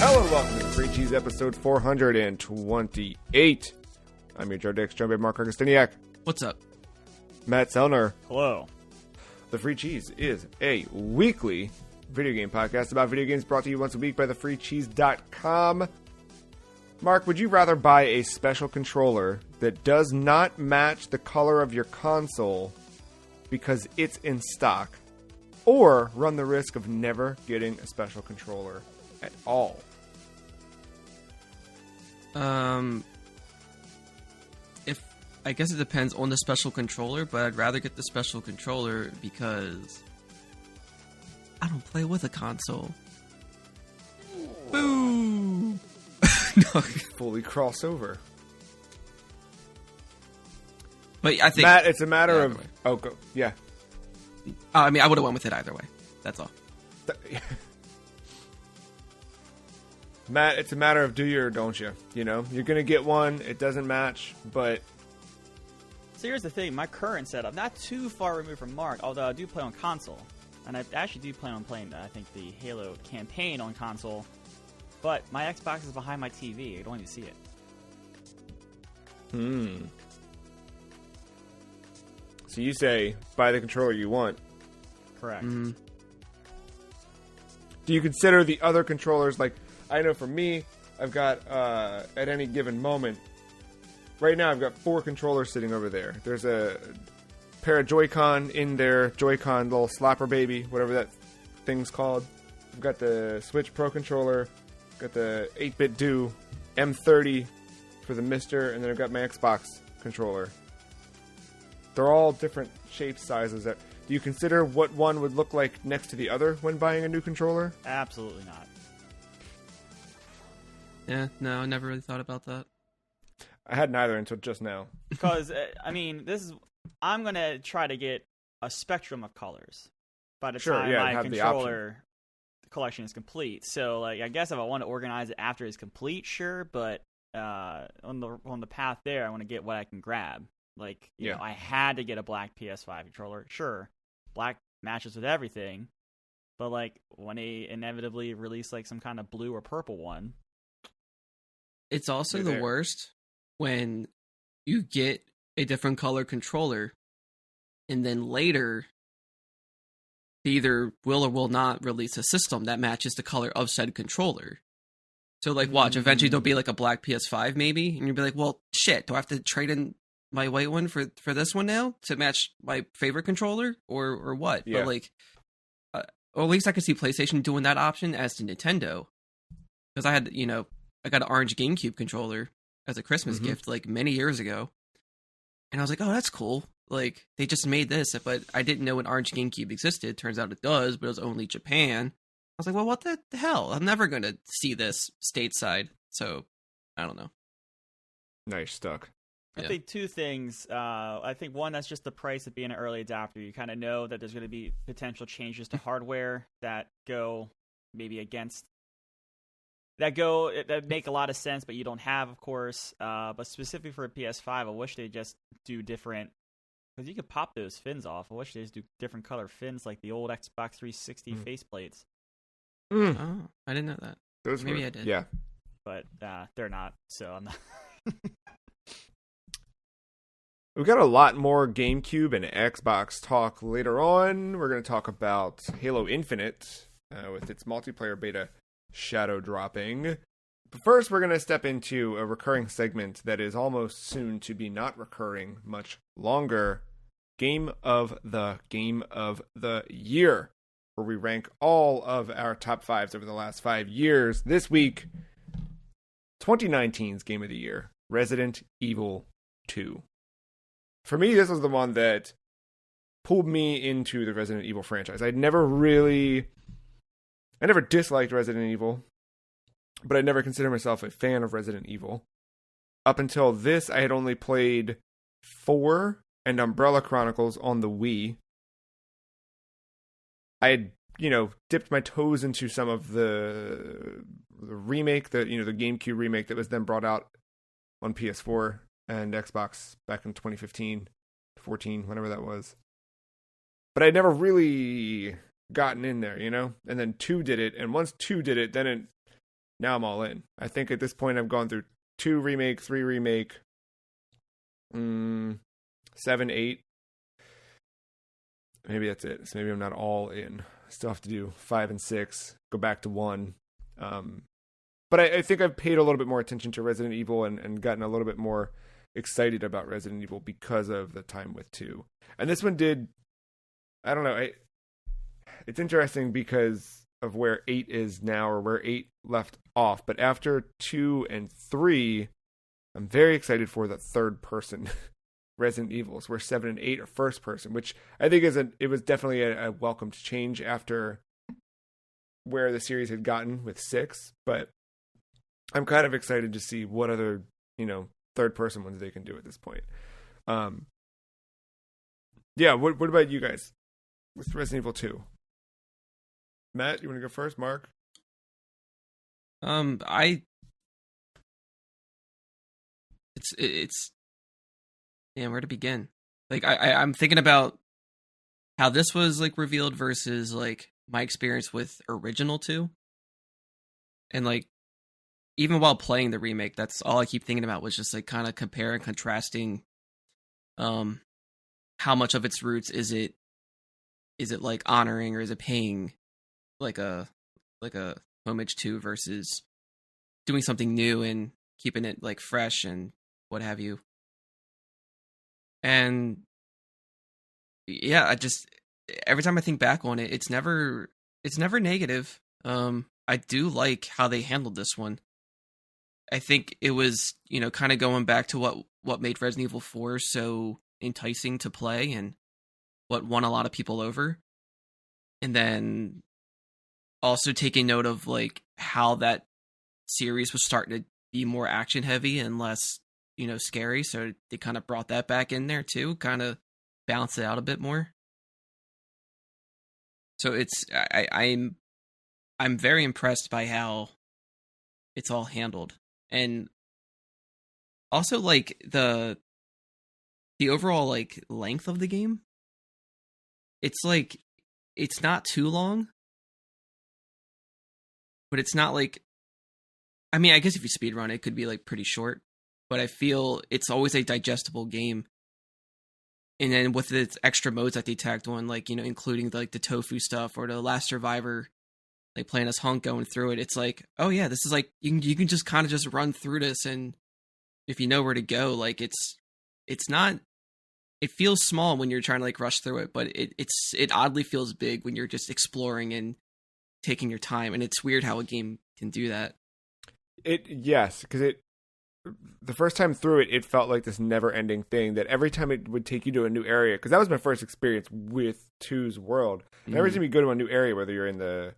Hello and welcome to Free Cheese episode 428. I'm your Joe Dix, joined by Mark Augustiniak. What's up? Matt Sellner. Hello. The Free Cheese is a weekly video game podcast about video games brought to you once a week by thefreecheese.com. Mark, would you rather buy a special controller that does not match the color of your console because it's in stock, or run the risk of never getting a special controller at all? I guess it depends on the special controller, but I'd rather get the special controller because I don't play with a console. Boo! No. Fully crossover. But I think Matt, it's a matter of... Oh, go. Yeah. I mean, I would have went with it either way. That's all. Matt, it's a matter of do you or don't you. You know, you're going to get one, it doesn't match, but... So here's the thing, my current setup, not too far removed from Mark, although I do play on console. And I actually do plan on playing, I think, the Halo campaign on console. But my Xbox is behind my TV, I don't even see it. So you say, buy the controller you want. Correct. Do you consider the other controllers, like, I know for me, I've got, at any given moment, right now I've got 4 controllers sitting over there. There's a pair of Joy-Con in there, Joy-Con little slapper baby, whatever that thing's called. I've got the Switch Pro controller, got the 8-bit Do M30 for the Mister, and then I've got my Xbox controller. They're all different shapes, sizes. Do you consider what one would look like next to the other when buying a new controller? Absolutely not. Yeah, no, I never really thought about that. I had neither until just now. Because, I mean, I'm going to try to get a spectrum of colors by the time my controller collection is complete. So, like, I guess if I want to organize it after it's complete, sure, but on the path there, I want to get what I can grab. Like, you know, I had to get a black PS5 controller. Sure, black matches with everything, but, like, when they inevitably release, like, some kind of blue or purple one. It's also the worst when you get a different color controller, and then later they either will or will not release a system that matches the color of said controller. So, like, watch, eventually there'll be, like, a black PS5, maybe, and you'll be like, well, shit, do I have to trade in my white one for this one now to match my favorite controller, or what? Yeah. But, like, or at least I could see PlayStation doing that option as to Nintendo. Because I had, you know, I got an orange GameCube controller as a Christmas gift, like, many years ago. And I was like, oh, that's cool. Like, they just made this, but I didn't know an orange GameCube existed. Turns out it does, but it was only Japan. I was like, well, what the hell? I'm never going to see this stateside. So, I don't know. Now you're stuck. I think two things. I think one, that's just the price of being an early adopter. You kind of know that there's going to be potential changes to hardware that go maybe against that make a lot of sense, but you don't have, of course. But specifically for a PS5, I wish they just do different, because you could pop those fins off. I wish they just do different color fins like the old Xbox 360 faceplates. Oh, I didn't know that. Maybe I did. Yeah. But they're not, so I'm not. We've got a lot more GameCube and Xbox talk later on. We're going to talk about Halo Infinite with its multiplayer beta shadow dropping. But first, we're going to step into a recurring segment that is almost soon to be not recurring much longer. Game of the Year, where we rank all of our top 5s over the last 5 years. This week, 2019's Game of the Year, Resident Evil 2. For me, this was the one that pulled me into the Resident Evil franchise. I never disliked Resident Evil, but I never considered myself a fan of Resident Evil. Up until this, I had only played 4 and Umbrella Chronicles on the Wii. I had, dipped my toes into some of the remake, the GameCube remake that was then brought out on PS4 and Xbox back in 2015, 14, whenever that was. But I'd never really gotten in there, And then 2 did it, and once 2 did it, then it now I'm all in. I think at this point I've gone through 2 remake, 3 remake, 7, 8. Maybe that's it. So maybe I'm not all in. Still have to do 5 and 6, go back to 1. But I think I've paid a little bit more attention to Resident Evil and gotten a little bit more excited about Resident Evil because of the time with 2. And this one did, I don't know, it's interesting because of where 8 is now, or where 8 left off. But after 2 and 3, I'm very excited for the third person Resident Evils, where 7 and 8 are first person, which I think it was definitely a welcomed change after where the series had gotten with 6. But I'm kind of excited to see what other, third person ones they can do at this point. Yeah, what about you guys with Resident Evil 2? Matt, you want to go first? Mark? It's where to begin? Like I'm thinking about how this was like revealed versus like my experience with original 2. And like even while playing the remake, that's all I keep thinking about was just like kind of compare and contrasting how much of its roots is it like honoring, or is it paying like a homage to, versus doing something new and keeping it like fresh and what have you. And yeah, I just, every time I think back on it, it's never negative. I do like how they handled this one. I think it was, kind of going back to what made Resident Evil 4 so enticing to play and what won a lot of people over. And then also taking note of like how that series was starting to be more action heavy and less, scary. So they kind of brought that back in there too, kind of balance it out a bit more. So it's, I'm very impressed by how it's all handled. And also like the overall like length of the game. It's like, it's not too long, but it's not like, I mean, I guess if you speedrun it could be like pretty short, but I feel it's always a digestible game. And then with its extra modes that they tacked on, like, including like the tofu stuff or the Last Survivor, like playing as Hunk going through it, it's like, oh yeah, this is like, you can just kind of just run through this, and if you know where to go, like it's not, it feels small when you're trying to like rush through it, but it oddly feels big when you're just exploring and taking your time. And it's weird how a game can do that. Yes, because the first time through it felt like this never-ending thing that every time it would take you to a new area, because that was my first experience with 2's world. And every time you go to a new area, whether you're in the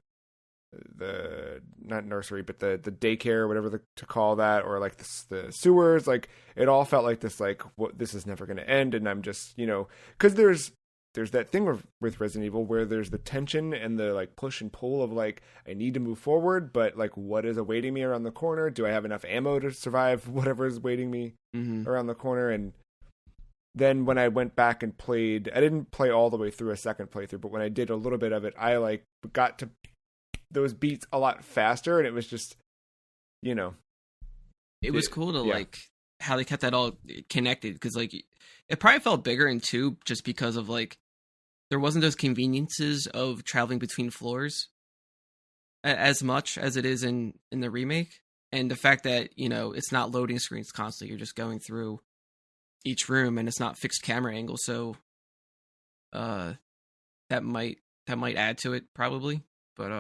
not nursery, but the daycare, whatever to call that, or like the sewers, like it all felt like this, like, what, this is never going to end. And I'm just, because there's that thing with Resident Evil where there's the tension and the like push and pull of like, I need to move forward, but like, what is awaiting me around the corner? Do I have enough ammo to survive whatever is waiting me around the corner? And then when I went back and played, I didn't play all the way through a second playthrough, but when I did a little bit of it, I like got to those beats a lot faster, and it was just, it was cool to like how they kept that all connected, because like it probably felt bigger in 2 just because of like there wasn't those conveniences of traveling between floors as much as it is in the remake, and the fact that it's not loading screens constantly, you're just going through each room, and it's not fixed camera angle, so that might add to it probably. But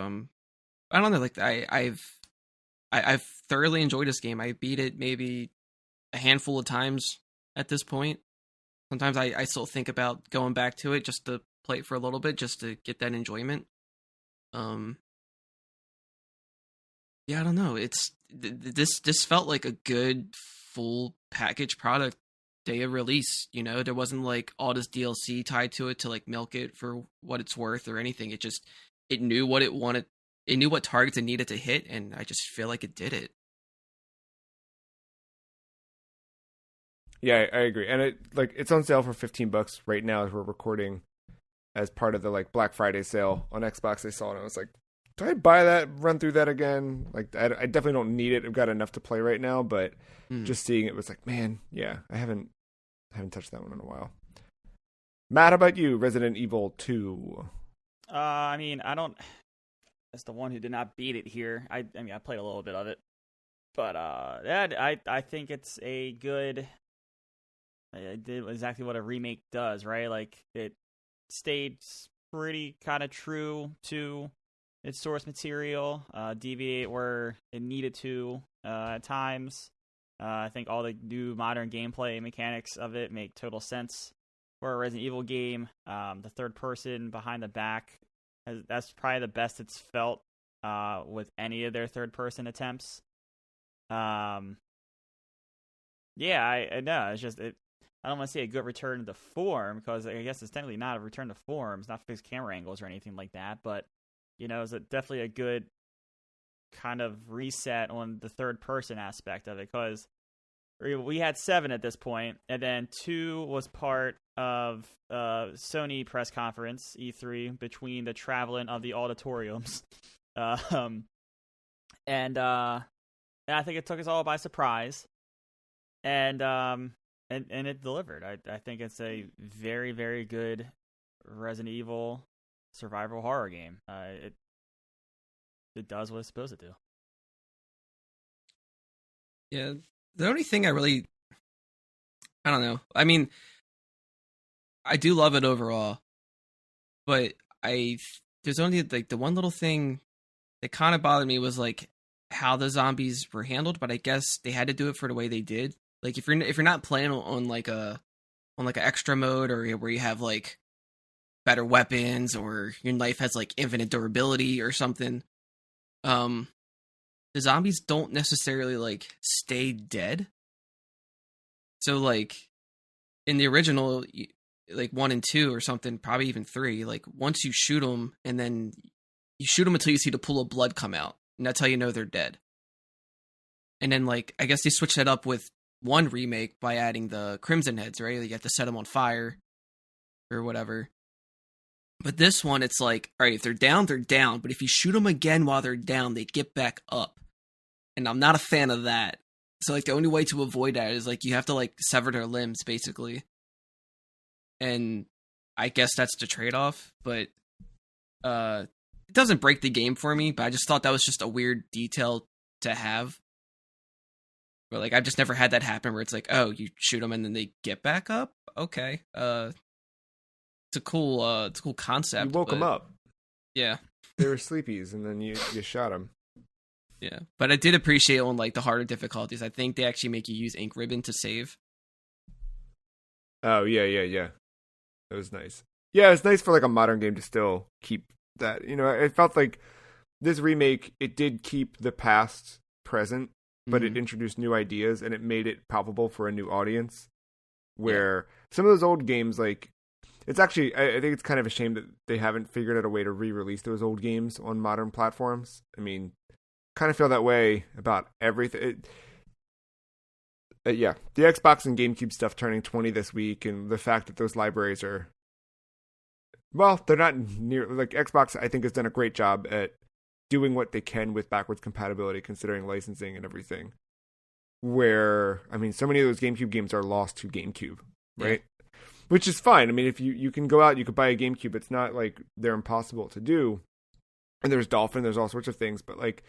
I don't know, like I've thoroughly enjoyed this game. I beat it maybe a handful of times at this point. Sometimes I still think about going back to it just to play it for a little bit, just to get that enjoyment. Yeah, I don't know. It's this felt like a good full package product day of release. There wasn't like all this DLC tied to it to like milk it for what it's worth or anything. It knew what it wanted. It knew what targets it needed to hit, and I just feel like it did it. Yeah, I agree. And it's on sale for $15 right now as we're recording, as part of the like Black Friday sale on Xbox. I saw it and I was like, do I buy that, run through that again? Like, I definitely don't need it. I've got enough to play right now, but just seeing it was like, man, yeah, I haven't touched that one in a while. Matt, how about you? Resident Evil 2. I mean, I don't. As the one who did not beat it here, I mean, I played a little bit of it, but I think it's a good. It did exactly what a remake does, right? Like, it stayed pretty kind of true to its source material, deviate where it needed to at times. I think all the new modern gameplay mechanics of it make total sense for a Resident Evil game. The third person behind the back, that's probably the best it's felt with any of their third person attempts. Yeah, I know. It's just, I don't want to say a good return to form, because I guess it's technically not a return to form. It's not fixed camera angles or anything like that, but, it's definitely a good kind of reset on the third person aspect of it, because we had 7 at this point, and then 2 was part of Sony press conference, E3, between the traveling of the auditoriums. And I think it took us all by surprise. And it delivered. I think it's a very, very good Resident Evil survival horror game. It does what it's supposed to do. Yeah, the only thing I don't know. I mean, I do love it overall, but there's only like the one little thing that kind of bothered me was like how the zombies were handled. But I guess they had to do it for the way they did. Like if you're not playing on like an extra mode, or where you have like better weapons, or your knife has like infinite durability or something, the zombies don't necessarily like stay dead. So like in the original, like 1 and 2 or something, probably even 3, like once you shoot them, and then you shoot them until you see the pool of blood come out, and that's how you know they're dead. And then like I guess they switched that up with 1 remake by adding the Crimson Heads, right? You have to set them on fire or whatever. But this one, it's like, all right, if they're down, they're down. But if you shoot them again while they're down, they get back up. And I'm not a fan of that. So like the only way to avoid that is like you have to like sever their limbs, basically. And I guess that's the trade-off. But it doesn't break the game for me. But I just thought that was just a weird detail to have. But like I've just never had that happen where it's like, oh, you shoot them and then they get back up. Okay, it's a cool concept. You woke them up. Yeah, they were sleepies, and then you shot them. Yeah, but I did appreciate on like the harder difficulties. I think they actually make you use ink ribbon to save. Oh yeah. That was nice. Yeah, it's nice for like a modern game to still keep that. It felt like this remake, it did keep the past present, but it introduced new ideas, and it made it palpable for a new audience. Where some of those old games, like, it's actually, I think it's kind of a shame that they haven't figured out a way to re-release those old games on modern platforms. I mean, kind of feel that way about everything. The Xbox and GameCube stuff turning 20 this week, and the fact that those libraries are, well, they're not near, like, Xbox, I think, has done a great job at doing what they can with backwards compatibility, considering licensing and everything. Where, I mean, so many of those GameCube games are lost to GameCube, right? Yeah. Which is fine. I mean, if you can go out, you could buy a GameCube. It's not like they're impossible to do. And there's Dolphin, there's all sorts of things. But, like,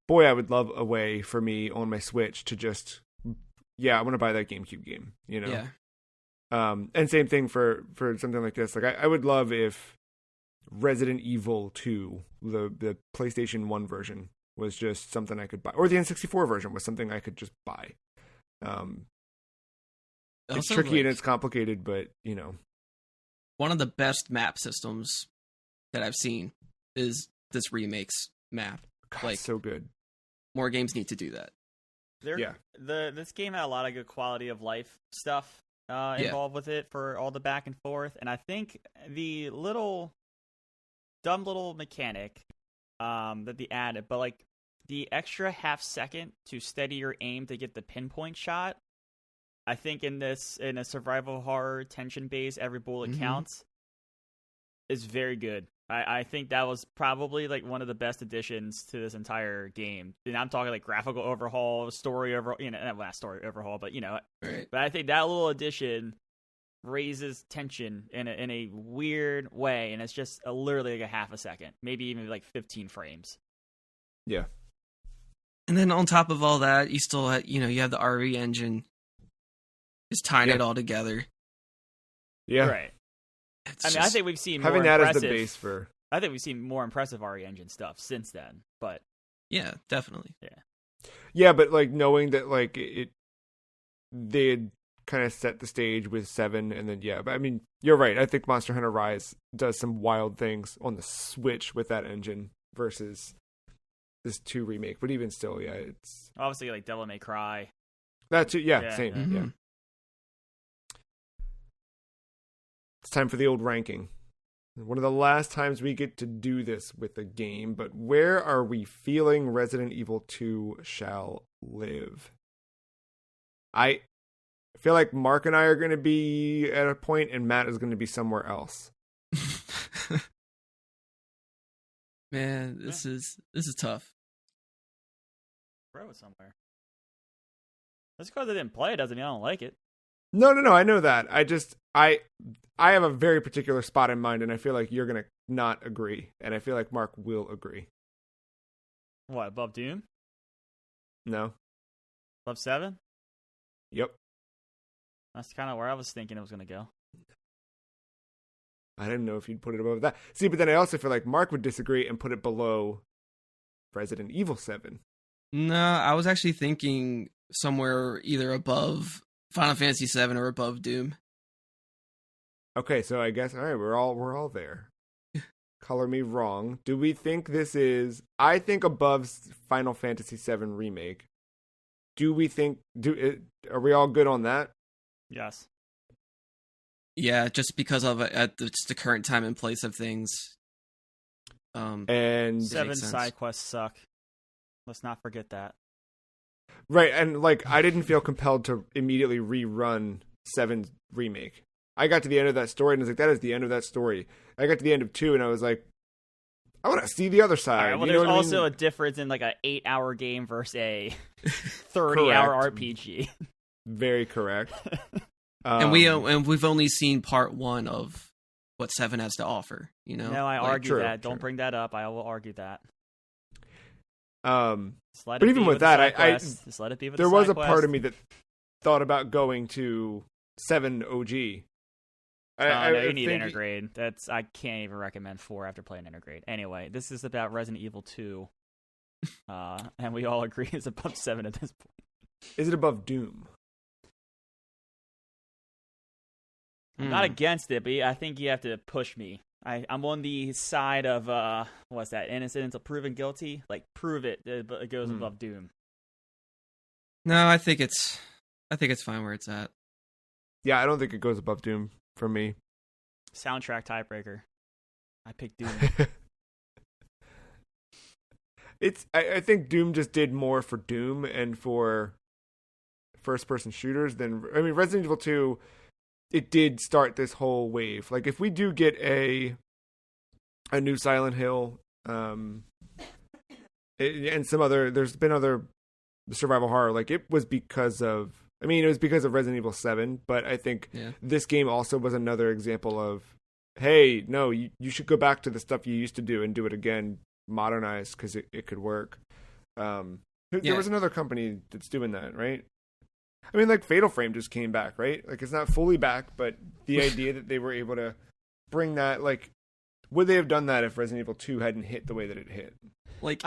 boy, I would love a way for me on my Switch to just, I want to buy that GameCube game, Yeah. And same thing for something like this. Like, I would love if Resident Evil 2, the PlayStation 1 version, was just something I could buy. Or the N64 version was something I could just buy. It's tricky and it's complicated, but, One of the best map systems that I've seen is this remake's map. God, like, so good. More games need to do that. This game had a lot of good quality of life stuff involved with it for all the back and forth. And I think the dumb little mechanic that they added, but like the extra half second to steady your aim to get the pinpoint shot, I think in a survival horror tension base, every bullet counts, is very good. I think that was probably like one of the best additions to this entire game. And I'm talking like graphical overhaul, story overhaul, not story overhaul, but right. But I think that little addition raises tension in a weird way, and it's just literally like a half a second, maybe even like 15 frames. Yeah. And then on top of all that, you still have, you have the RE engine, just tying it all together. Yeah. Right. I think we've seen having more that impressive, as the base for. I think we've seen more impressive RE engine stuff since then. But yeah, definitely. Yeah, but like knowing that like they had kind of set the stage with 7, and then but I mean, you're right. I think Monster Hunter Rise does some wild things on the Switch with that engine versus this 2 remake. But even still, it's obviously like Devil May Cry. That too, same, Mm-hmm. yeah. It's time for the old ranking. One of the last times we get to do this with a game, but where are we feeling Resident Evil 2 shall live? I feel like Mark and I are going to be at a point, and Matt is going to be somewhere else. Man, this is tough. Throw it somewhere. Just because I didn't play it doesn't mean I don't like it. No, I know that. I have a very particular spot in mind, and I feel like you're going to not agree, and I feel like Mark will agree. What, above Doom? No. Above 7? Yep. That's kind of where I was thinking it was going to go. I didn't know if you'd put it above that. See, but then I also feel like Mark would disagree and put it below Resident Evil 7. No, I was actually thinking somewhere either above Final Fantasy 7 or above Doom. Okay, so I guess all right, we're all there. Color me wrong. Do we think this is? I think above Final Fantasy 7 remake. Do we think? Are we all good on that? Yes. Yeah, just because of just the current time and place of things. And 7 side quests suck. Let's not forget that. Right, and like I didn't feel compelled to immediately rerun 7's remake. I got to the end of that story and I was like, that is the end of that story. I got to the end of 2 and I was like, I want to see the other side. Right, well, there's also a difference in like an 8-hour game versus a 30-hour RPG. Very correct. And we've only seen part 1 of what 7 has to offer. No, I argue that. Don't bring that up. I will argue that. But even with that, just let it be with there the was side a quest. part of me that thought about going to 7 OG. No, you need Intergrade. I can't even recommend 4 after playing Intergrade. Anyway, this is about Resident Evil 2, and we all agree it's above 7 at this point. Is it above Doom? I'm not against it, but I think you have to push me. I'm on the side of what's that? Innocent until proven guilty. Like prove it, but it goes above Doom. No, I think it's fine where it's at. Yeah, I don't think it goes above Doom for me. Soundtrack tiebreaker. I picked Doom. I think Doom just did more for Doom and for first-person shooters than Resident Evil 2. It did start this whole wave. Like if we do get a new Silent Hill, and some other, there's been other survival horror. Like it was because of Resident Evil 7, but I think this game also was another example of, hey, no, you should go back to the stuff you used to do and do it again, modernized, because it could work. There was another company that's doing that, right? I mean, like Fatal Frame just came back, right? Like it's not fully back, but the idea that they were able to bring that, like, would they have done that if Resident Evil 2 hadn't hit the way that it hit? Like,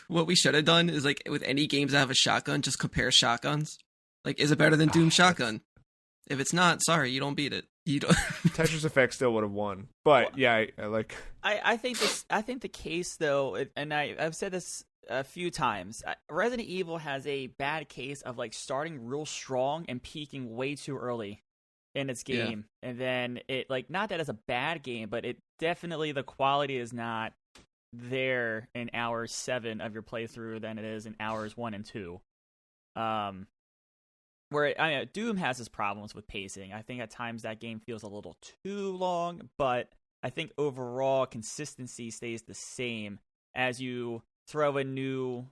what we should have done is, like, with any games that have a shotgun, just compare shotguns. Like, is it better than Doom Shotgun? If it's not, sorry, you don't beat it. You don't. Tetris Effect still would have won, but yeah, I like. I think the case though, and I've said this a few times. Resident Evil has a bad case of like starting real strong and peaking way too early in its game, and then it like not that it's a bad game, but it definitely the quality is not there in hours 7 of your playthrough than it is in hours 1 and 2. Doom has its problems with pacing. I think at times that game feels a little too long, but I think overall consistency stays the same as you throw in new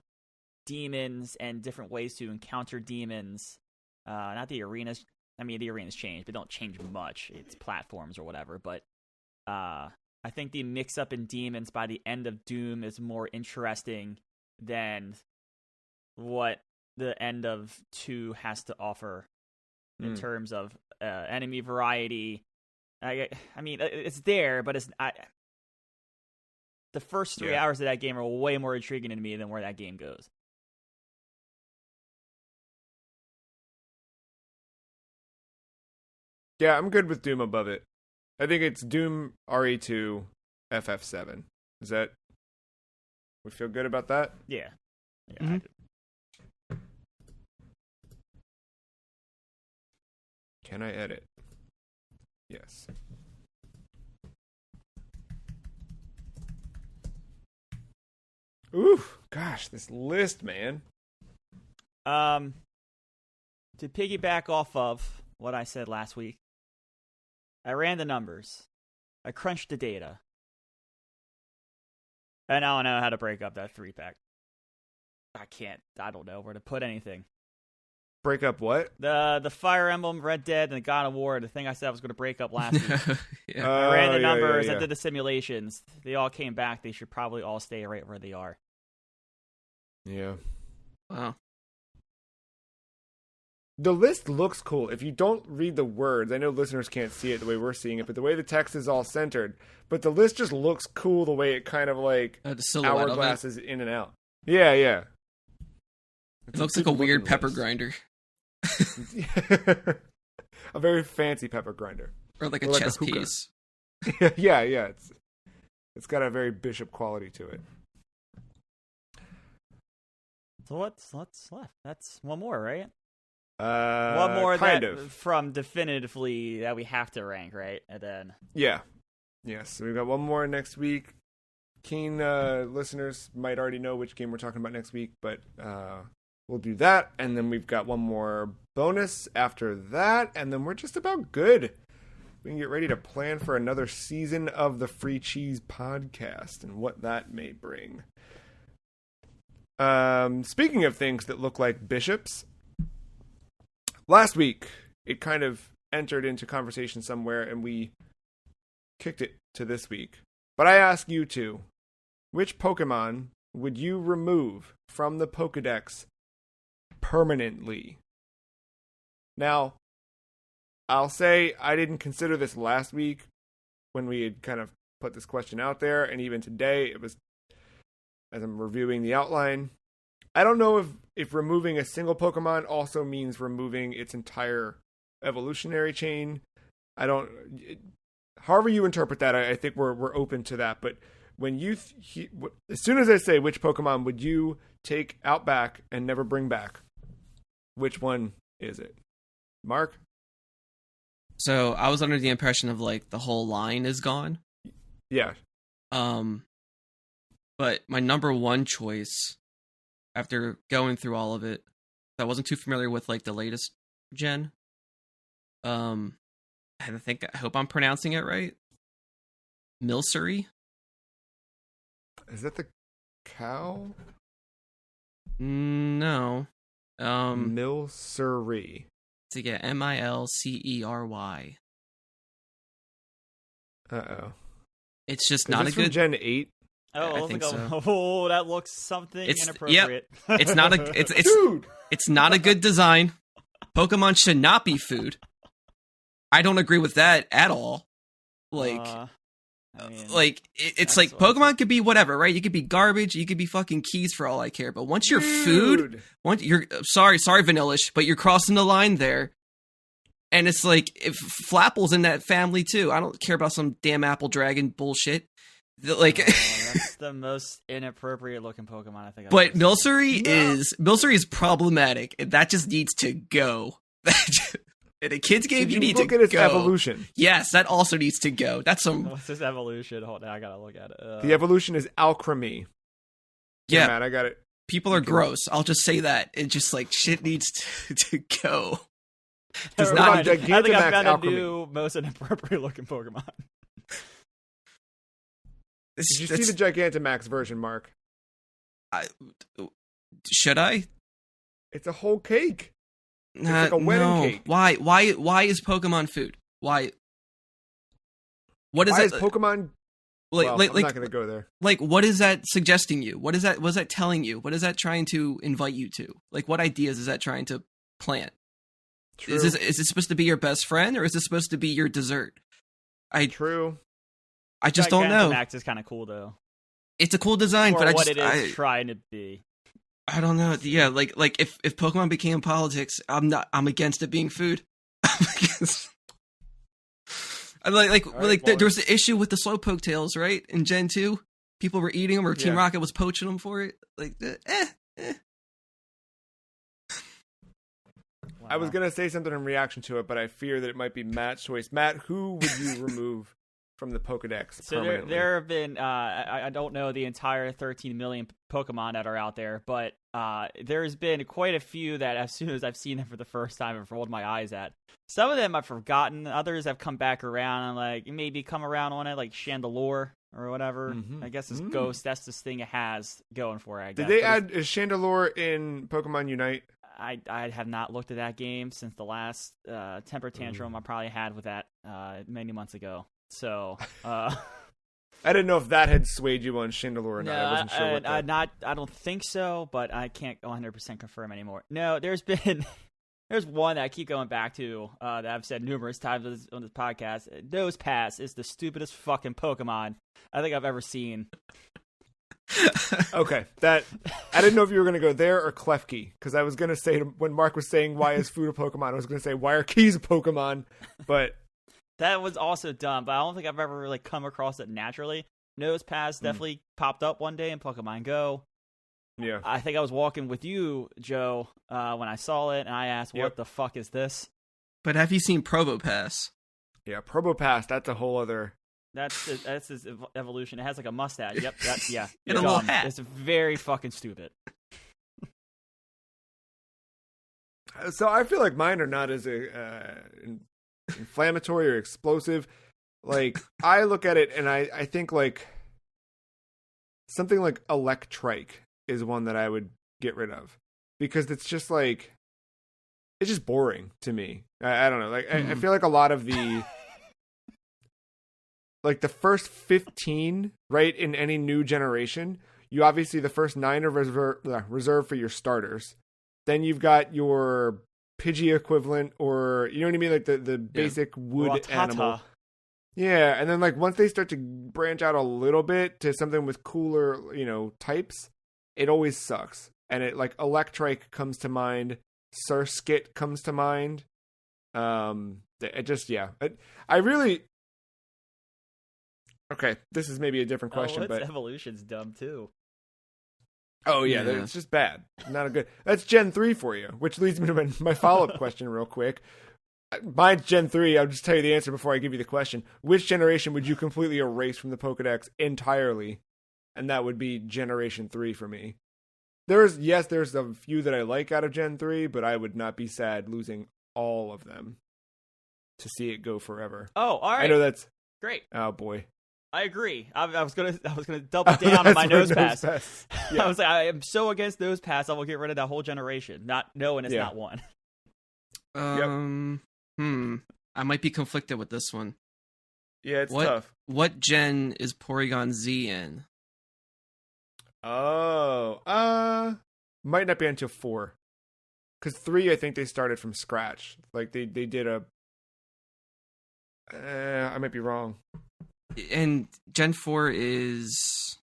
demons and different ways to encounter demons. Not the arenas. I mean, the arenas change, but don't change much. It's platforms or whatever. But I think the mix-up in demons by the end of Doom is more interesting than what the end of 2 has to offer in terms of enemy variety. I mean, it's there, but it's the first 3 hours of that game are way more intriguing to me than where that game goes. Yeah, I'm good with Doom above it. I think it's Doom, RE2, FF7. Is that... We feel good about that? Yeah. Mm-hmm. Can I edit? Yes. Ooh, gosh, this list, man. To piggyback off of what I said last week, I ran the numbers. I crunched the data. And I don't know how to break up that 3-pack. I don't know where to put anything. Break up what? The Fire Emblem, Red Dead, and the God of War, the thing I said I was going to break up last week. I ran the numbers, I did the simulations. They all came back. They should probably all stay right where they are. Yeah. Wow. The list looks cool. If you don't read the words, I know listeners can't see it the way we're seeing it, but the way the text is all centered. But the list just looks cool the way it kind of like hourglasses in and out. Yeah, yeah. It looks like a weird pepper grinder. A very fancy pepper grinder. Or like a chess piece. Yeah. It's got a very bishop quality to it. So what's left? That's one more, right? One more from definitively that we have to rank, right? And then yes, so we've got one more next week. Keen listeners might already know which game we're talking about next week, but we'll do that, and then we've got one more bonus after that, and then we're just about good. We can get ready to plan for another season of the Free Cheese podcast and what that may bring. Speaking of things that look like bishops, last week it kind of entered into conversation somewhere, and we kicked it to this week. But I ask you two, which Pokemon would you remove from the Pokedex permanently? Now, I'll say I didn't consider this last week when we had kind of put this question out there, and even today, it was as I'm reviewing the outline. I don't know if removing a single Pokemon also means removing its entire evolutionary chain. However you interpret that, I think we're open to that. But when you, as soon as I say which Pokemon would you take out back and never bring back, which one is it? Mark? So I was under the impression of like the whole line is gone. Yeah. But my number one choice, after going through all of it, I wasn't too familiar with like the latest gen. I hope I'm pronouncing it right. Milcery? Is that the cow? No. Milcery. To get Milcery. Uh-oh. It's just not a good... from Gen 8? I think so. Oh, that looks something inappropriate. Yep. It's not a Dude! It's not a good design. Pokemon should not be food. I don't agree with that at all. Like, it's like Pokemon could be whatever, right? You could be garbage, you could be fucking keys for all I care. But once you're food, once you're sorry, Vanillish, but you're crossing the line there. And it's like if Flapple's in that family too. I don't care about some damn Apple Dragon bullshit. Like that's the most inappropriate looking Pokemon I think. But Milcery is problematic, and that just needs to go. In a kid's game, you need to look at its evolution. Yes, that also needs to go. That's some. What's this evolution? Hold on, I gotta look at it. The evolution is Alchemy. Yeah, man, I got it. People are gross. I'll just say that. It just like shit needs to go. I think I found a new most inappropriate looking Pokemon. Did you see the Gigantamax version, Mark? Should I? It's a whole cake. It's like a wedding cake. Why is Pokemon food? Why? What is Why that? Is Pokemon? I'm not going to go there. Like, what is that suggesting you? What is that telling you? What is that trying to invite you to? Like, what ideas is that trying to plant? True. Is this supposed to be your best friend, or is this supposed to be your dessert? True. I just don't know. Max is kind of cool though. It's a cool design, but it is trying to be. I don't know. Yeah, like if Pokemon became politics, I'm against it being food. I'm like there was the issue with the Slowpoke tails, right? In Gen 2, people were eating them, or Team Rocket was poaching them for it. Like, Wow. I was gonna say something in reaction to it, but I fear that it might be Matt's choice. Matt, who would you remove from the Pokedex? So there have been I don't know the entire 13 million Pokemon that are out there, but there's been quite a few that as soon as I've seen them for the first time, I've rolled my eyes at. Some of them I've forgotten. Others have come back around and like maybe come around on it, like Chandelure or whatever. Mm-hmm. I guess it's Ghost. That's this thing it has going for it. I guess. Did they add Chandelure in Pokemon Unite? I have not looked at that game since the last temper tantrum I probably had with that many months ago. So I didn't know if that had swayed you on Chandelure or not. I wasn't sure. I don't think so, but I can't 100% confirm anymore. No, there's one that I keep going back to that I've said numerous times on this podcast. Nose Pass is the stupidest fucking Pokemon I think I've ever seen. Okay, I didn't know if you were going to go there or Klefki, because I was going to say, when Mark was saying why is food a Pokemon, I was going to say why are keys a Pokemon, but that was also dumb, but I don't think I've ever really come across it naturally. Nose Pass definitely popped up one day in Pokemon Go. Yeah, I think I was walking with you, Joe, when I saw it, and I asked, what the fuck is this? But have you seen Probopass? Yeah, Probopass, that's a whole other... That's his evolution. It has like a mustache. Yep, yeah. And a little hat. It's very fucking stupid. So I feel like mine are not as inflammatory or explosive. Like, I look at it and I think like something like Electrike is one that I would get rid of, because it's just like, it's just boring to me. I don't know. Like, I feel like a lot of the like the first 15, right, in any new generation, you obviously, the first 9 are reserved for your starters. Then you've got your Pidgey equivalent, or, you know what I mean? Like the basic wood Rattata. animal. Yeah, and then like once they start to branch out a little bit to something with cooler, types, it always sucks. And it, like, Electrike comes to mind, Surskit comes to mind. It just, I really... Okay, this is maybe a different question, but evolution's dumb too. Oh yeah, it's just bad. Not a good. That's Gen 3 for you, which leads me to my follow-up question real quick. Mine's Gen 3. I'll just tell you the answer before I give you the question. Which generation would you completely erase from the Pokedex entirely? And that would be Generation 3 for me. There's a few that I like out of Gen 3, but I would not be sad losing all of them to see it go forever. Oh, all right. I know that's great. Oh boy. I agree. I was gonna double down on my Nose Pass. Yeah. I was like, I am so against Nose Pass. I will get rid of that whole generation. Not knowing it's not one. I might be conflicted with this one. Yeah, it's tough. What gen is Porygon Z in? Oh, might not be until 4. Because 3, I think they started from scratch. Like they did a. I might be wrong. And Gen 4 is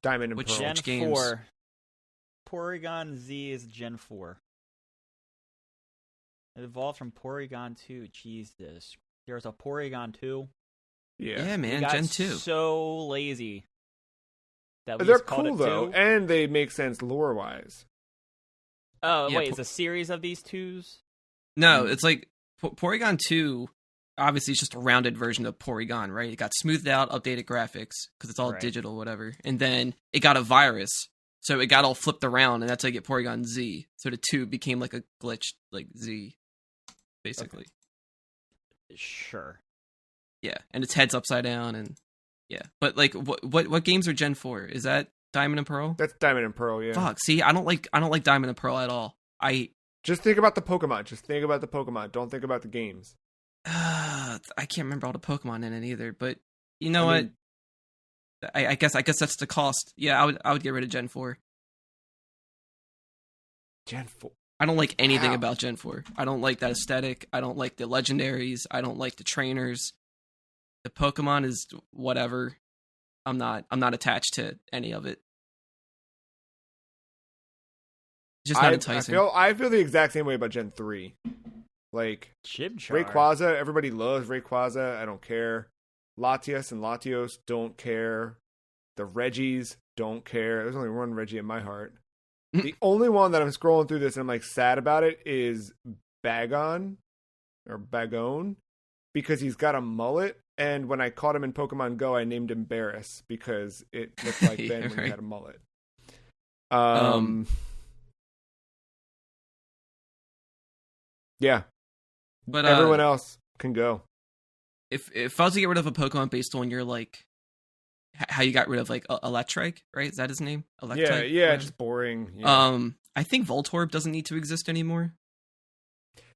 Diamond and Pearl. Gen games? 4. Porygon Z is Gen 4. It evolved from Porygon 2. Jesus. There's a Porygon 2. Yeah, man. Gen 2. So lazy. That they're cool though, and they make sense lore-wise. Oh, wait, it's a series of these 2s? No, it's like Porygon 2. Obviously, it's just a rounded version of Porygon, right? It got smoothed out, updated graphics, because it's all digital, whatever. And then it got a virus, so it got all flipped around, and that's how you get Porygon Z. So the 2 became like a glitched, like, Z, basically. Okay. Sure. Yeah, and its head's upside down, and Yeah, but like, what games are Gen 4? Is that Diamond and Pearl? That's Diamond and Pearl. Yeah. Fuck. See, I don't like Diamond and Pearl at all. Just think about the Pokemon. Don't think about the games. I can't remember all the Pokemon in it either. But you know what? I guess that's the cost. Yeah, I would get rid of Gen 4. Gen 4. I don't like anything about Gen 4. I don't like that aesthetic. I don't like the legendaries. I don't like the trainers. The Pokemon is whatever. I'm not attached to any of it. It's just not enticing. I feel the exact same way about Gen 3. Like Chimchar. Rayquaza, everybody loves Rayquaza. I don't care. Latias and Latios don't care. The Reggies don't care. There's only one Reggie in my heart. The only one that I'm scrolling through this and I'm like sad about it is Bagon because he's got a mullet. And when I caught him in Pokemon Go, I named him Barris because it looked like Ben when he had a mullet. Yeah, but everyone else can go. If I was to get rid of a Pokemon based on your like how you got rid of like Electrike, right? Is that his name? Electrike? Yeah, just boring. Yeah. I think Voltorb doesn't need to exist anymore.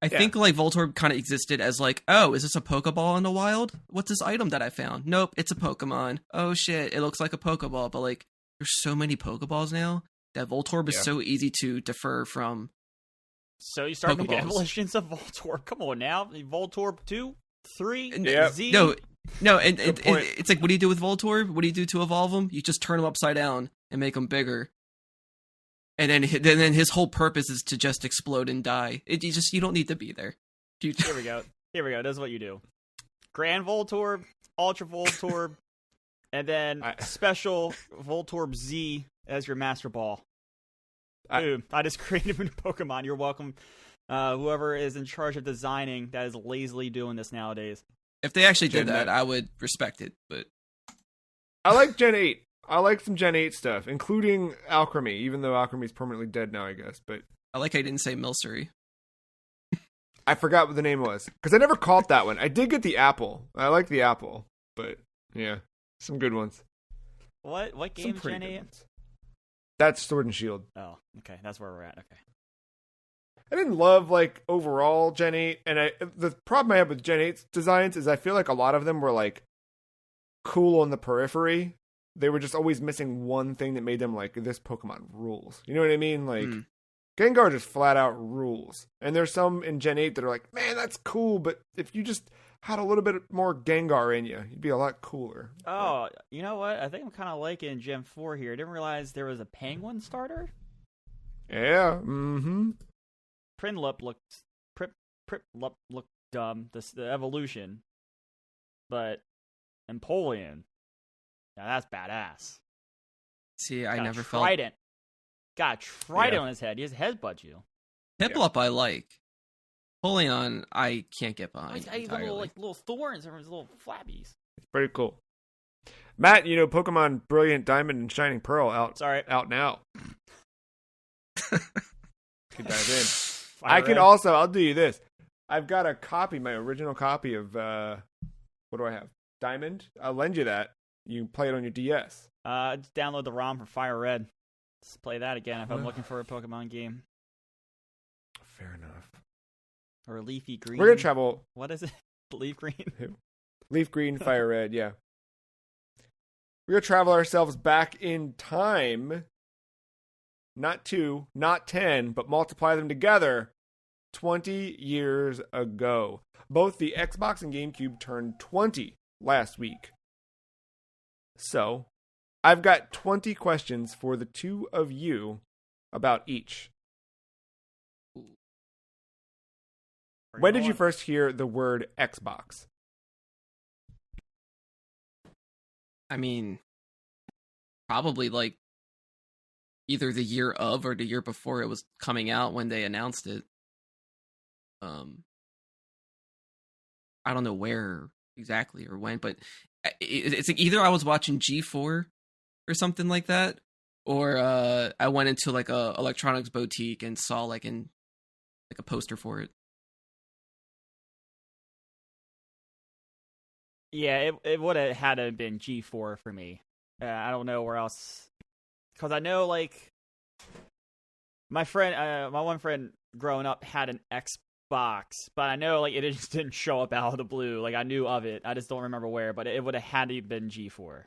I think like Voltorb kind of existed as like, oh, is this a Pokeball in the wild? What's this item that I found? Nope, it's a Pokemon. Oh shit, it looks like a Pokeball, but like there's so many Pokeballs now that Voltorb is so easy to defer from. So you start making evolutions of Voltorb. Come on now, Voltorb 2, 3, Z. No, and it's like, what do you do with Voltorb? What do you do to evolve him? You just turn him upside down and make him bigger. And then his whole purpose is to just explode and die. You don't need to be there. Here we go. This is what you do. Grand Voltorb, Ultra Voltorb, and then Special Voltorb Z as your Master Ball. Dude, I just created a new Pokemon. You're welcome. Whoever is in charge of designing that is lazily doing this nowadays. If they actually did that, I would respect it. But I like Gen 8. I like some Gen 8 stuff, including Alchemy, even though Alchemy's permanently dead now, I guess. But I like I didn't say Milcery. I forgot what the name was, because I never caught that one. I did get the apple. I like the apple, but yeah, some good ones. What game is Gen 8? That's Sword and Shield. Oh, okay. That's where we're at. Okay. I didn't love, like, overall Gen 8, and the problem I have with Gen 8's designs is I feel like a lot of them were, like, cool on the periphery. They were just always missing one thing that made them like, this Pokemon rules. You know what I mean? Like, Gengar just flat out rules. And there's some in Gen 8 that are like, man, that's cool, but if you just had a little bit more Gengar in you, you'd be a lot cooler. Oh, you know what? I think I'm kind of liking Gen 4 here. I didn't realize there was a Penguin starter. Yeah, Prinlup looked dumb, the evolution. But Empoleon, now that's badass. See, I never felt... Trident. Got a trident on his head. He has headbutt you. Piplup I like. Empoleon I can't get behind. I even little thorns and his little flappies. It's pretty cool. Matt, you know Pokemon Brilliant Diamond and Shining Pearl out now. Can dive in. I'll do you this. I've got a copy, my original copy of what do I have? Diamond. I'll lend you that. You can play it on your DS. Just download the ROM for Fire Red. Let's play that again if I'm looking for a Pokemon game. Fair enough. Or Leafy Green. We're gonna travel. What is it? Leaf Green. Leaf Green, Fire Red. Yeah. We're gonna travel ourselves back in time. Not 2, not 10, but multiply them together. 20 years ago. Both the Xbox and GameCube turned 20 last week. So, I've got 20 questions for the two of you about each. When did you first hear the word Xbox? I mean, probably like either the year of or the year before it was coming out when they announced it. I don't know where exactly or when, but it's like either I was watching G4 or something like that, or I went into like a electronics boutique and saw like a poster for it. Yeah, it would have had to have been G4 for me. I don't know where else, because I know like my one friend growing up had an Xbox, but I know like it just didn't show up out of the blue. Like I knew of it, I just don't remember where. But it would have had to have been G4.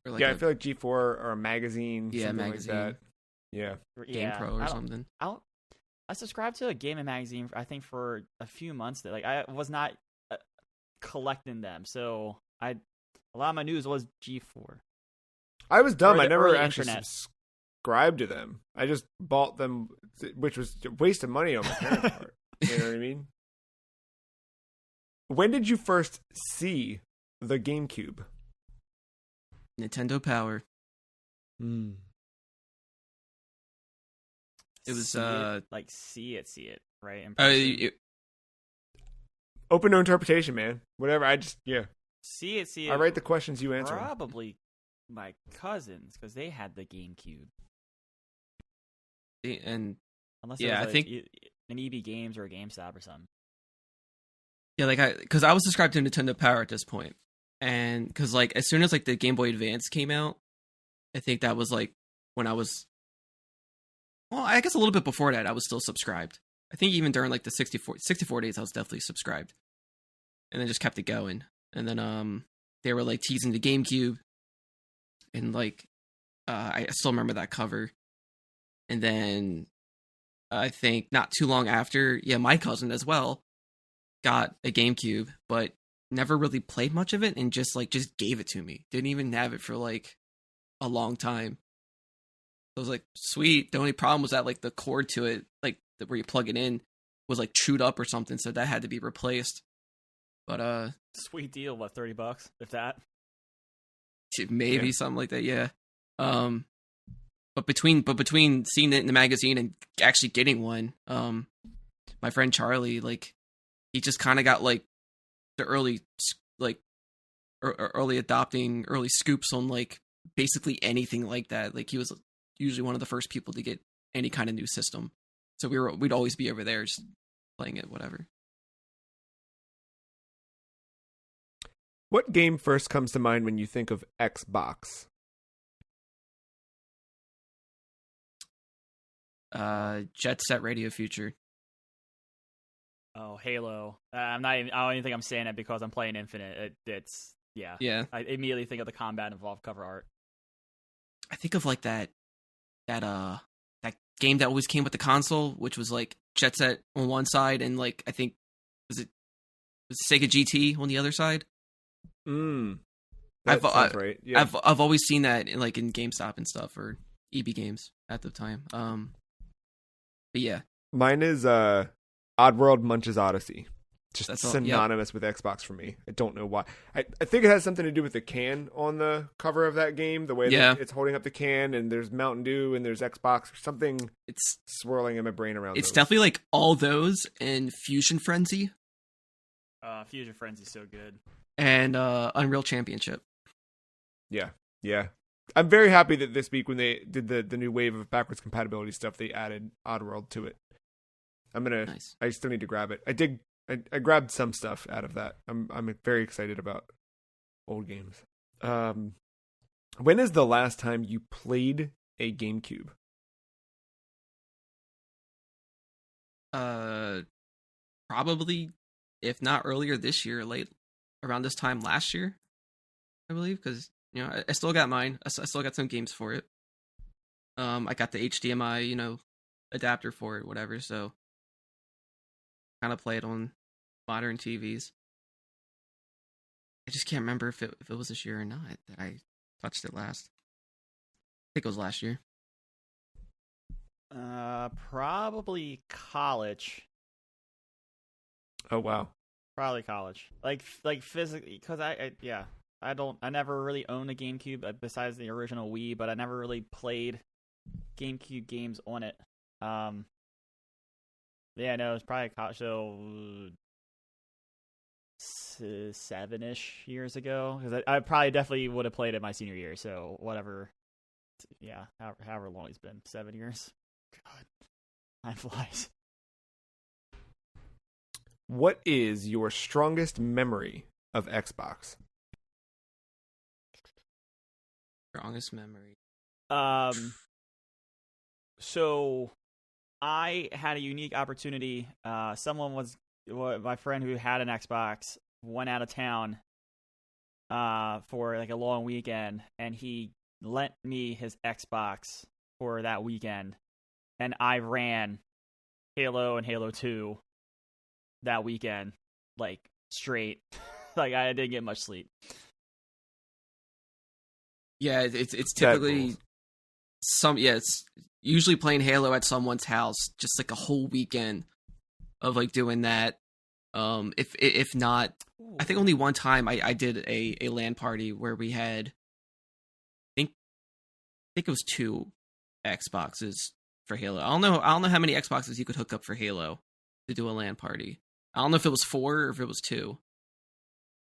Like I feel like G4 or a magazine, something magazine. Like that. Yeah, Game Pro or something. I subscribed to a gaming magazine, I think, for a few months. Like I was not collecting them, so a lot of my news was G4. I was dumb. I never actually subscribed to them. I just bought them, which was a waste of money on my parents' part. You know what I mean? When did you first see the GameCube? Nintendo Power. It was see it, right? Open to interpretation, man. Whatever. See it. I write the questions you answer. Probably my cousins, because they had the GameCube. And unless it was I think an EB Games or a GameStop or something. Yeah, because I was subscribed to Nintendo Power at this point, and because like as soon as like the Game Boy Advance came out, I think that was like when I was. Well, I guess a little bit before that, I was still subscribed. I think even during like the 64 days, I was definitely subscribed, and then just kept it going. And then they were like teasing the GameCube, and like I still remember that cover. And then I think not too long after, my cousin as well got a GameCube, but never really played much of it, and just gave it to me. Didn't even have it for like a long time. I was like, sweet. The only problem was that like the cord to it, like where you plug it in, was like chewed up or something, so that had to be replaced. But sweet deal. What, $30 if that? Maybe something like that. Yeah. But between seeing it in the magazine and actually getting one, my friend Charlie, like, he just kind of got like the early adopting, early scoops on like basically anything like that. Like he was usually one of the first people to get any kind of new system, so we'd always be over there just playing it, whatever. What game first comes to mind when you think of Xbox? Jet Set Radio Future. Oh, Halo. I don't even think I'm saying it because I'm playing Infinite. It's yeah. I immediately think of the combat involved cover art. I think of like that game that always came with the console, which was like Jet Set on one side, and like I think was Sega GT on the other side. That sounds right. Yeah. I've always seen that in GameStop and stuff, or EB Games at the time. But yeah, mine is Oddworld Munch's Odyssey. Just synonymous with Xbox for me. I don't know why. I think it has something to do with the can on the cover of that game, the way that it's holding up the can, and there's Mountain Dew and there's Xbox or something. It's swirling in my brain around. It's definitely like all those and Fusion Frenzy. Fusion Frenzy's so good. And Unreal Championship. Yeah. I'm very happy that this week when they did the new wave of backwards compatibility stuff, they added Oddworld to it. Nice. I still need to grab it. I grabbed some stuff out of that. I'm very excited about old games. When is the last time you played a GameCube? Probably, if not earlier this year, late around this time last year, I believe, because I still got mine. I still got some games for it. I got the HDMI, adapter for it, whatever. So, kind of play it on modern TVs. I just can't remember if it was this year or not that I touched it last. I think it was last year. Probably college. Oh wow. Probably college. Like physically, because I never really owned a GameCube besides the original Wii, but I never really played GameCube games on it. It's probably college, so 7-ish years ago, because I probably definitely would have played it my senior year. So whatever, however long it's been, 7 years. God, time flies. What is your strongest memory of Xbox? Strongest memory. So I had a unique opportunity. My friend who had an Xbox went out of town for like a long weekend, and he lent me his Xbox for that weekend, and I ran Halo and Halo 2 that weekend, like, straight. Like, I didn't get much sleep. Yeah, it's typically it's usually playing Halo at someone's house, just like a whole weekend of like doing that. If not, I think only one time I did a LAN party where we had, I think it was 2 Xboxes for Halo. I don't know how many Xboxes you could hook up for Halo to do a LAN party. I don't know if it was 4 or if it was 2.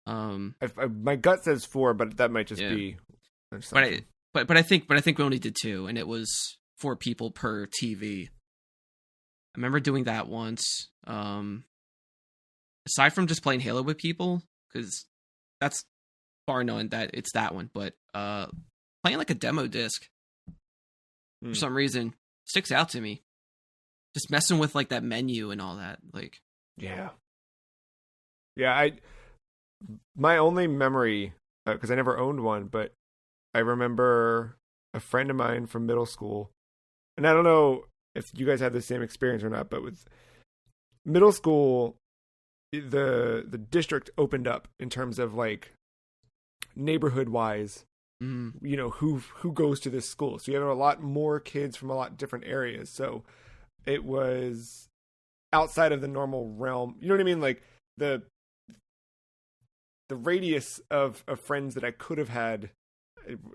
My gut says 4, but that might just be. But I think we only did 2, and it was 4 people per TV. I remember doing that once. Aside from just playing Halo with people, because that's far known that it's that one, but playing like a demo disc for some reason sticks out to me. Just messing with like that menu and all that, like my only memory, because I never owned one, but I remember a friend of mine from middle school, and I don't know if you guys had the same experience or not, but with middle school, the district opened up in terms of like neighborhood wise, you know, who goes to this school. So you have a lot more kids from a lot different areas. So it was outside of the normal realm. You know what I mean? Like the radius of friends that I could have had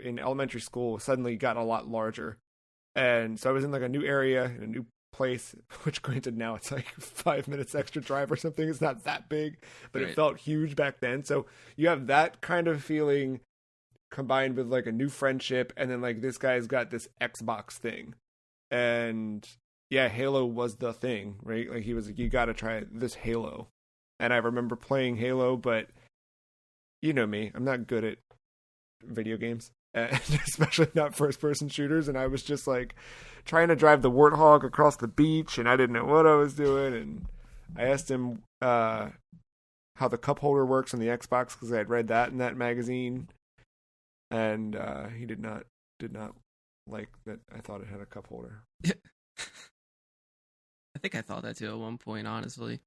in elementary school suddenly got a lot larger. And so I was in like a new area, in a new place, which granted now it's like 5 minutes extra drive or something. It's not that big, but It felt huge back then. So you have that kind of feeling combined with like a new friendship, and then like this guy's got this Xbox thing. And yeah, Halo was the thing, right? Like he was like, you gotta try this Halo. And I remember playing Halo, but you know me, I'm not good at video games, especially not first-person shooters, and I was just like trying to drive the Warthog across the beach, and I didn't know what I was doing, and I asked him how the cup holder works on the Xbox, because I had read that in that magazine, and he did not like that I thought it had a cup holder. I think I thought that too at one point, honestly.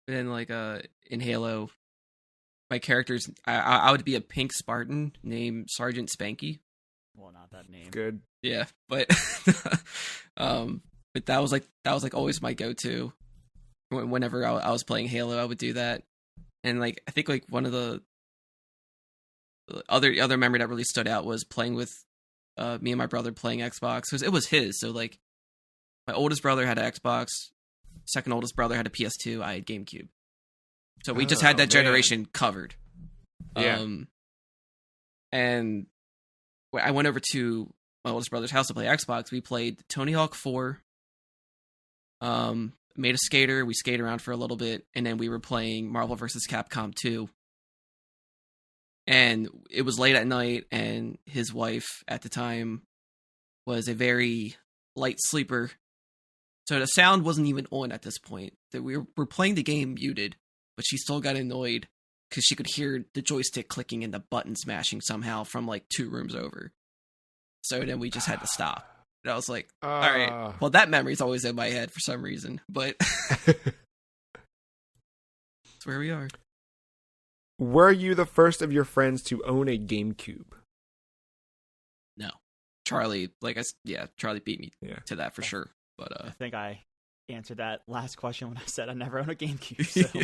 But then like in Halo, my characters, I would be a pink Spartan named Sergeant Spanky. Well, not that name. Good. Yeah, but but that was like always my go-to. Whenever I was playing Halo, I would do that. And like I think like one of the other memory that really stood out was playing with me and my brother playing Xbox, because it was his. So like my oldest brother had an Xbox, second oldest brother had a PS2, I had GameCube. So we just had that generation covered. Yeah. And I went over to my oldest brother's house to play Xbox. We played Tony Hawk 4. Made a skater. We skated around for a little bit, and then we were playing Marvel vs. Capcom 2. And it was late at night, and his wife at the time was a very light sleeper. So the sound wasn't even on at this point. That we were playing the game muted, but she still got annoyed because she could hear the joystick clicking and the button smashing somehow from like 2 rooms over. So then we just had to stop. And I was like, all right, well, that memory's always in my head for some reason, but that's where we are. Were you the first of your friends to own a GameCube? No. Charlie, Charlie beat me to that for sure. But I think I answered that last question when I said I never owned a GameCube. So.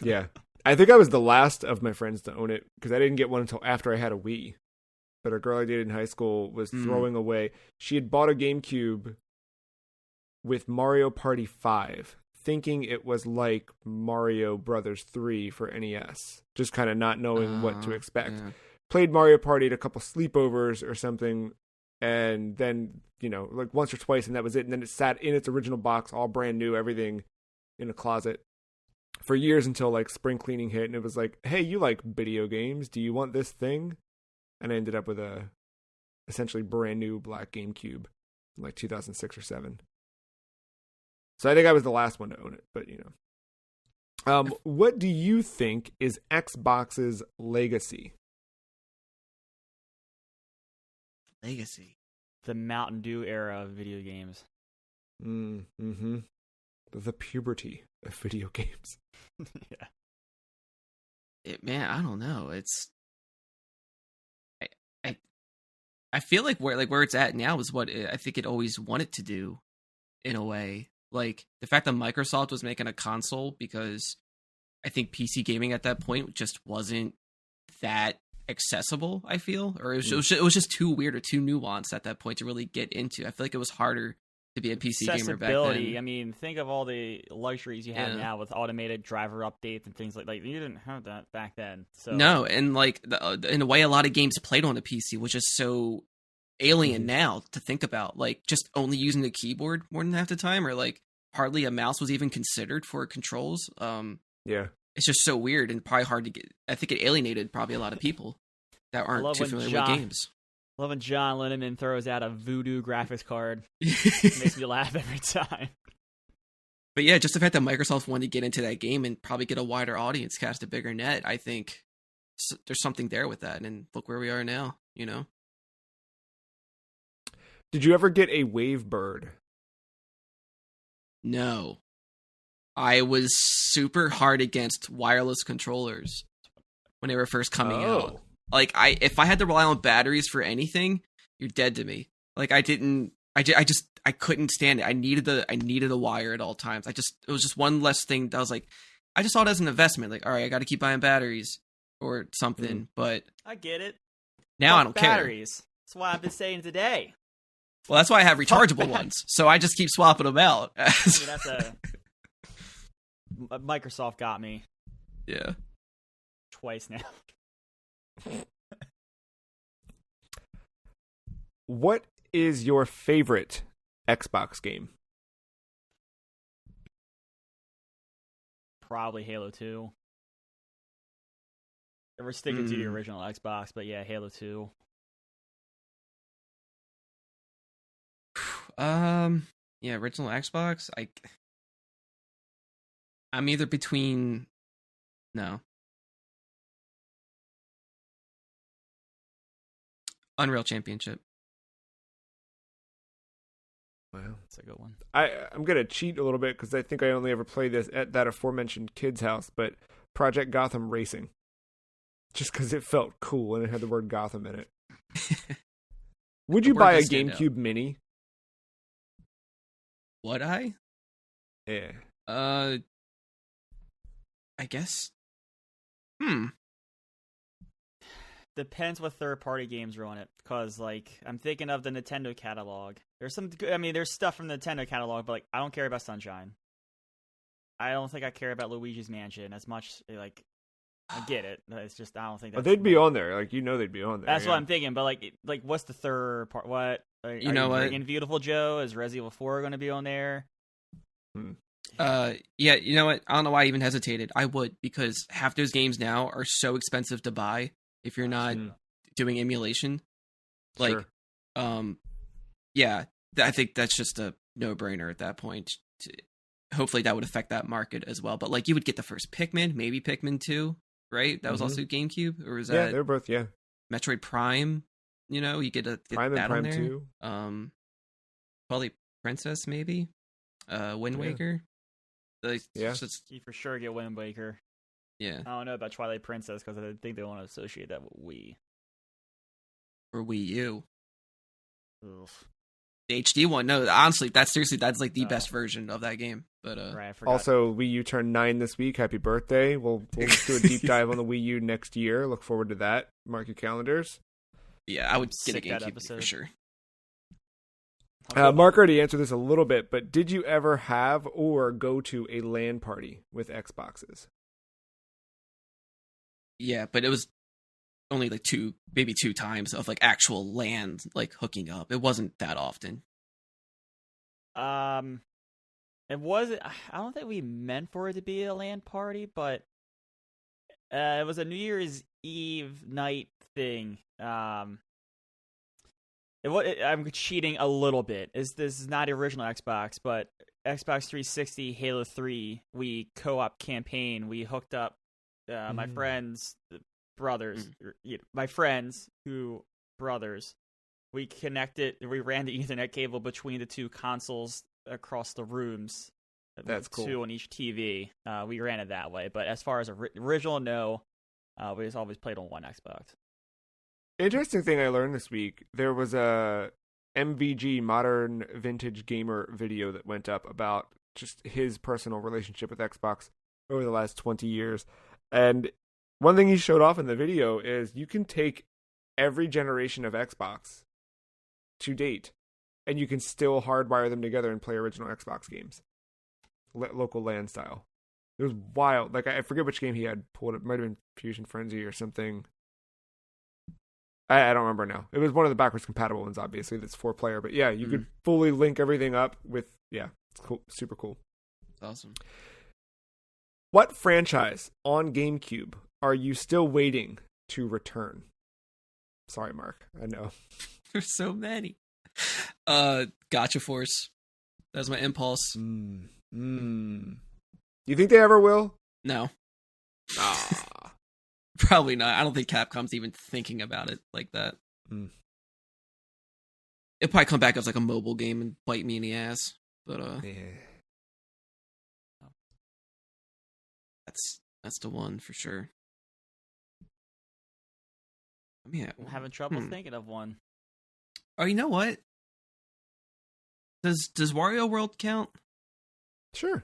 Yeah. I think I was the last of my friends to own it, because I didn't get one until after I had a Wii. But a girl I dated in high school was throwing away. She had bought a GameCube with Mario Party 5, thinking it was like Mario Brothers 3 for NES, just kind of not knowing what to expect. Yeah. Played Mario Party at a couple sleepovers or something, and then, like once or twice, and that was it. And then it sat in its original box, all brand new, everything in a closet. for years until like spring cleaning hit, and it was like, hey, you like video games? Do you want this thing? And I ended up with a essentially brand new black GameCube in like 2006 or 7. So I think I was the last one to own it, but you know. What do you think is Xbox's legacy? Legacy. The Mountain Dew era of video games. Mm-hmm. The puberty of video games. Yeah. Man, I don't know. It's I feel like where it's at now is what I think it always wanted to do, in a way. Like the fact that Microsoft was making a console, because I think PC gaming at that point just wasn't that accessible. I feel, or it was just too weird or too nuanced at that point to really get into. I feel like it was harder to be a PC gamer back then. I mean, think of all the luxuries you have now with automated driver updates and things like you didn't have that back then. So no, and like in a way, a lot of games played on a PC, which is so alien now to think about. Like just only using the keyboard more than half the time, or like hardly a mouse was even considered for controls. Yeah, it's just so weird and probably hard to get. I think it alienated probably a lot of people that aren't too familiar with games. Love when John Linneman throws out a voodoo graphics card. It makes me laugh every time. But yeah, just the fact that Microsoft wanted to get into that game and probably get a wider audience, cast a bigger net, I think there's something there with that. And look where we are now, you know? Did you ever get a Wavebird? No. I was super hard against wireless controllers when they were first coming out. Like if I had to rely on batteries for anything, you're dead to me. Like I couldn't stand it. I needed a wire at all times. It was just one less thing that I was like, I just saw it as an investment. Like, all right, I got to keep buying batteries or something. But I get it. Now I don't care. Batteries. That's why I've been saying today. Well, that's why I have rechargeable ones. So I just keep swapping them out. I mean, Microsoft got me. Yeah. Twice now. What is your favorite Xbox game? Probably Halo 2. We're sticking to the original Xbox, but yeah, Halo 2. Yeah, original Xbox. I'm either between Unreal Championship. Wow, that's a good one. I'm gonna cheat a little bit because I think I only ever played this at that aforementioned kid's house, but Project Gotham Racing, just because it felt cool and it had the word Gotham in it. Would you buy a GameCube Mini? Would I? Yeah. I guess. Depends what third-party games are on it, because like I'm thinking of the Nintendo catalog. There's there's stuff from the Nintendo catalog, but like I don't care about Sunshine. I don't think I care about Luigi's Mansion as much. Like I get it. It's just I don't think that's. But they'd be on there, like they'd be on there. That's what I'm thinking. But like what's the third part? What you know? What in Beautiful Joe is Resident Evil 4 going to be on there? Yeah, you know what? I don't know why I even hesitated. I would, because half those games now are so expensive to buy if you're not doing emulation. Like, sure. Yeah, I think that's just a no-brainer at that point. Hopefully that would affect that market as well. But like, you would get the first Pikmin, maybe Pikmin 2, right? That was also GameCube, or was that? Yeah, they're both. Yeah. Metroid Prime. You know, you get Prime that and Prime on there. 2. Probably Princess, maybe. Wind Waker. You for sure get Wind Waker. Yeah. I don't know about Twilight Princess because I think they want to associate that with Wii. Or Wii U. Oof. The HD one. No, honestly, that's like the best version of that game. But right, I forgot. Also, Wii U turned 9 this week. Happy birthday. We'll do a deep dive on the Wii U next year. Look forward to that. Mark your calendars. Yeah, I would get a GameCube for sure. Mark already answered this a little bit, but did you ever have or go to a LAN party with Xboxes? Yeah, but it was only like maybe two times of like actual LAN like hooking up. It wasn't that often. It it wasn't. I don't think we meant for it to be a LAN party, but it was a New Year's Eve night thing. I'm cheating a little bit. This is not the original Xbox, but Xbox 360 Halo 3. We co-op campaign. We hooked up my friends' brothers. My friends who brothers. We connected. We ran the Ethernet cable between the two consoles across the rooms. That's cool. 2 on each TV. We ran it that way. But as far as original, no. We just always played on one Xbox. Interesting thing I learned this week. There was a MVG, Modern Vintage Gamer video that went up about just his personal relationship with Xbox over the last 20 years. And one thing he showed off in the video is you can take every generation of Xbox to date, and you can still hardwire them together and play original Xbox games, local LAN style. It was wild. Like, I forget which game he had pulled. It might have been Fusion Frenzy or something. I don't remember now. It was one of the backwards compatible ones, obviously. That's 4-player, but yeah, you could fully link everything up with. Yeah, it's cool, super cool. That's awesome. What franchise on GameCube are you still waiting to return? Sorry, Mark. I know. There's so many. Gotcha Force. That's my impulse. You think they ever will? No. Probably not. I don't think Capcom's even thinking about it like that. It'll probably come back as like a mobile game and bite me in the ass. But that's the one for sure. I mean, I'm having trouble thinking of one. Oh, you know what? Does Wario World count? Sure.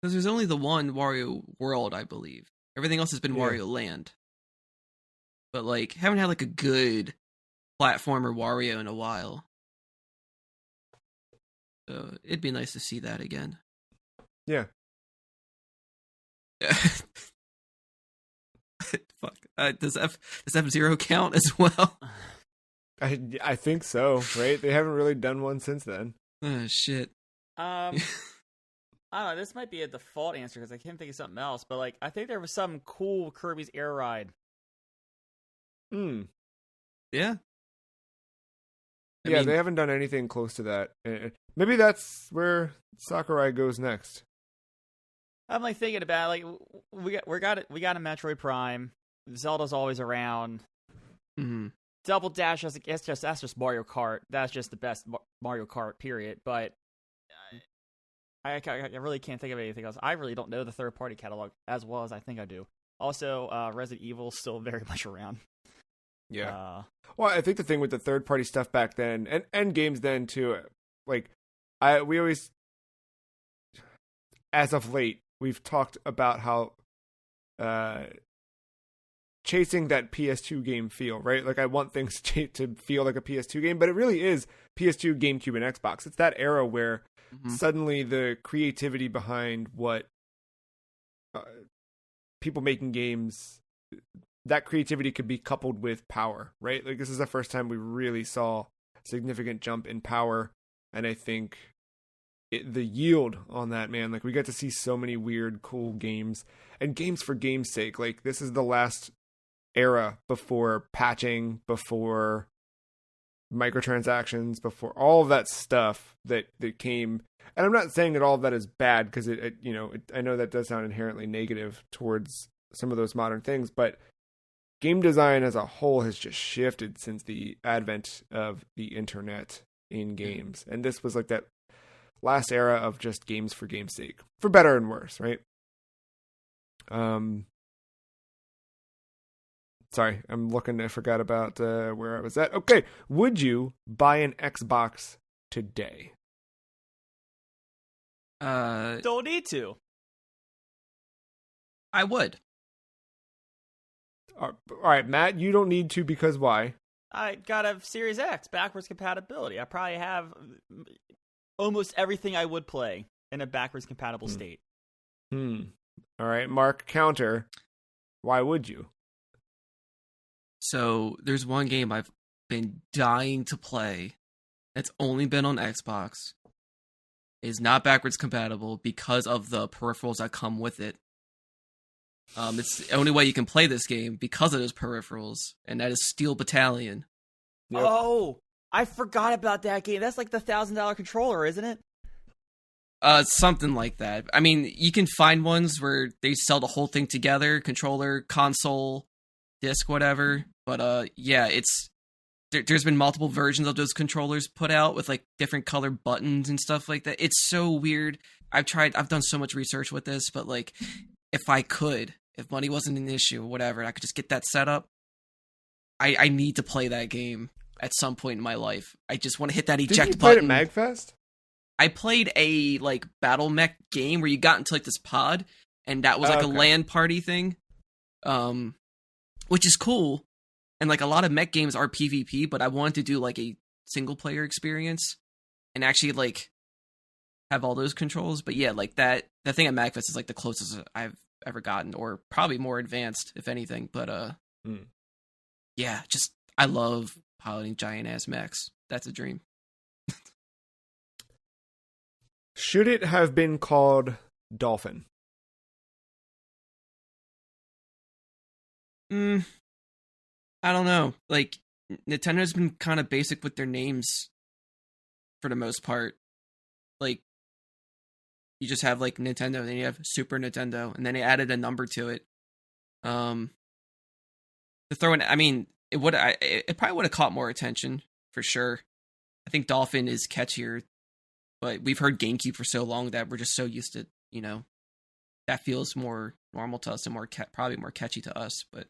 Because there's only the one Wario World, I believe. Everything else has been Wario Land. But like, haven't had like a good platformer Wario in a while. So it'd be nice to see that again. Yeah. Fuck. Does F-Zero count as well? I think so, right? They haven't really done one since then. Oh, shit. I don't know. This might be a default answer because I can't think of something else. But like, I think there was some cool Kirby's Air Ride. Yeah. I mean, they haven't done anything close to that. Maybe that's where Sakurai goes next. I'm like thinking about like we got a Metroid Prime. Zelda's always around. Double Dash, that's just Mario Kart. That's just the best Mario Kart, period. But I really can't think of anything else. I really don't know the third-party catalog as well as I think I do. Also, Resident Evil's still very much around. Yeah. Well, I think the thing with the third-party stuff back then, and games then too, like, we always, as of late, we've talked about how chasing that PS2 game feel, right? Like, I want things to feel like a PS2 game, but it really is PS2, GameCube, and Xbox. It's that era where suddenly the creativity behind what people making games, that creativity could be coupled with power, right? Like, this is the first time we really saw a significant jump in power, and I think the yield on that, man, like, we got to see so many weird, cool games, and games for game's sake. Like, this is the last era before patching, before microtransactions, before all of that stuff that came. And I'm not saying that all of that is bad, because I know that does sound inherently negative towards some of those modern things, but game design as a whole has just shifted since the advent of the internet in games. And this was like that last era of just games for game's sake, for better and worse, right? Sorry, I'm looking. I forgot about where I was at. Okay, would you buy an Xbox today? Don't need to. I would. All right, Matt, you don't need to, because why? I got a Series X, backwards compatibility. I probably have almost everything I would play in a backwards compatible state. All right, Mark, counter. Why would you? So there's one game I've been dying to play. It's only been on Xbox. is not backwards compatible because of the peripherals that come with it. It's the only way you can play this game because of those peripherals, and that is Steel Battalion. Yep. Oh, I forgot about that game. That's like the $1,000 controller, isn't it? Something like that. I mean, you can find ones where they sell the whole thing together, controller, console, disc, whatever. But yeah, there's been multiple versions of those controllers put out with like different color buttons and stuff like that. It's so weird. I've done so much research with this, but like, if money wasn't an issue or whatever, I could just get that set up. I need to play that game at some point in my life. I just want to hit that eject button. Did you play it at MagFest? I played a like battle mech game where you got into like this pod, and that was like a LAN party thing, which is cool. And like a lot of mech games are PvP, but I wanted to do like a single player experience and actually like have all those controls. But yeah, like that thing at MagFest is like the closest I've ever gotten, or probably more advanced if anything. But yeah, just I love piloting giant ass mechs. That's a dream. Should it have been called Dolphin? I don't know. Like, Nintendo's been kind of basic with their names for the most part. Like, you just have, like, Nintendo, then you have Super Nintendo, and then they added a number to it. To throw in, I mean, it probably would have caught more attention, for sure. I think Dolphin is catchier, but we've heard GameCube for so long that we're just so used to, that feels more normal to us and probably more catchy to us, but...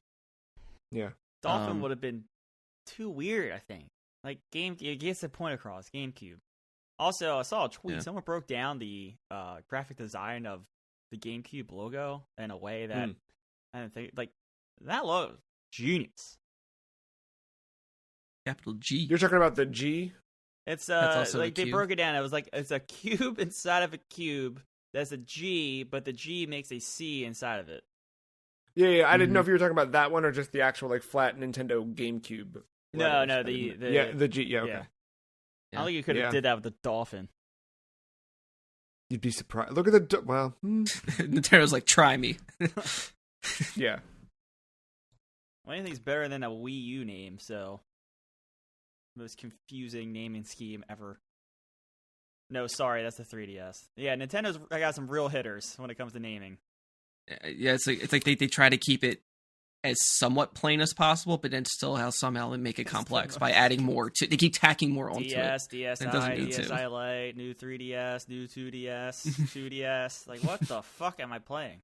Yeah. Dolphin would have been too weird, I think. Like, it gets the point across, GameCube. Also, I saw a tweet. Yeah. Someone broke down the graphic design of the GameCube logo in a way that I didn't think, like, that logo, genius. Capital G. You're talking about the G? It's like they broke it down. It was like it's a cube inside of a cube. That's a G, but the G makes a C inside of it. Yeah. I didn't know if you were talking about that one or just the actual like flat Nintendo GameCube. No, the G. Yeah, okay. Yeah. I don't think you could have did that with the Dolphin. You'd be surprised. Look at the Nintendo's like, try me. Yeah. Well, anything's better than a Wii U name, so. Most confusing naming scheme ever. No, sorry, that's the 3DS. Yeah, Nintendo's got some real hitters when it comes to naming. Yeah, it's like they try to keep it as somewhat plain as possible, but then still somehow make it complex by adding more to. They keep tacking more onto DS, it. DSi, DSi Lite, new 3DS, new 2DS, 2DS. Like, what the fuck am I playing?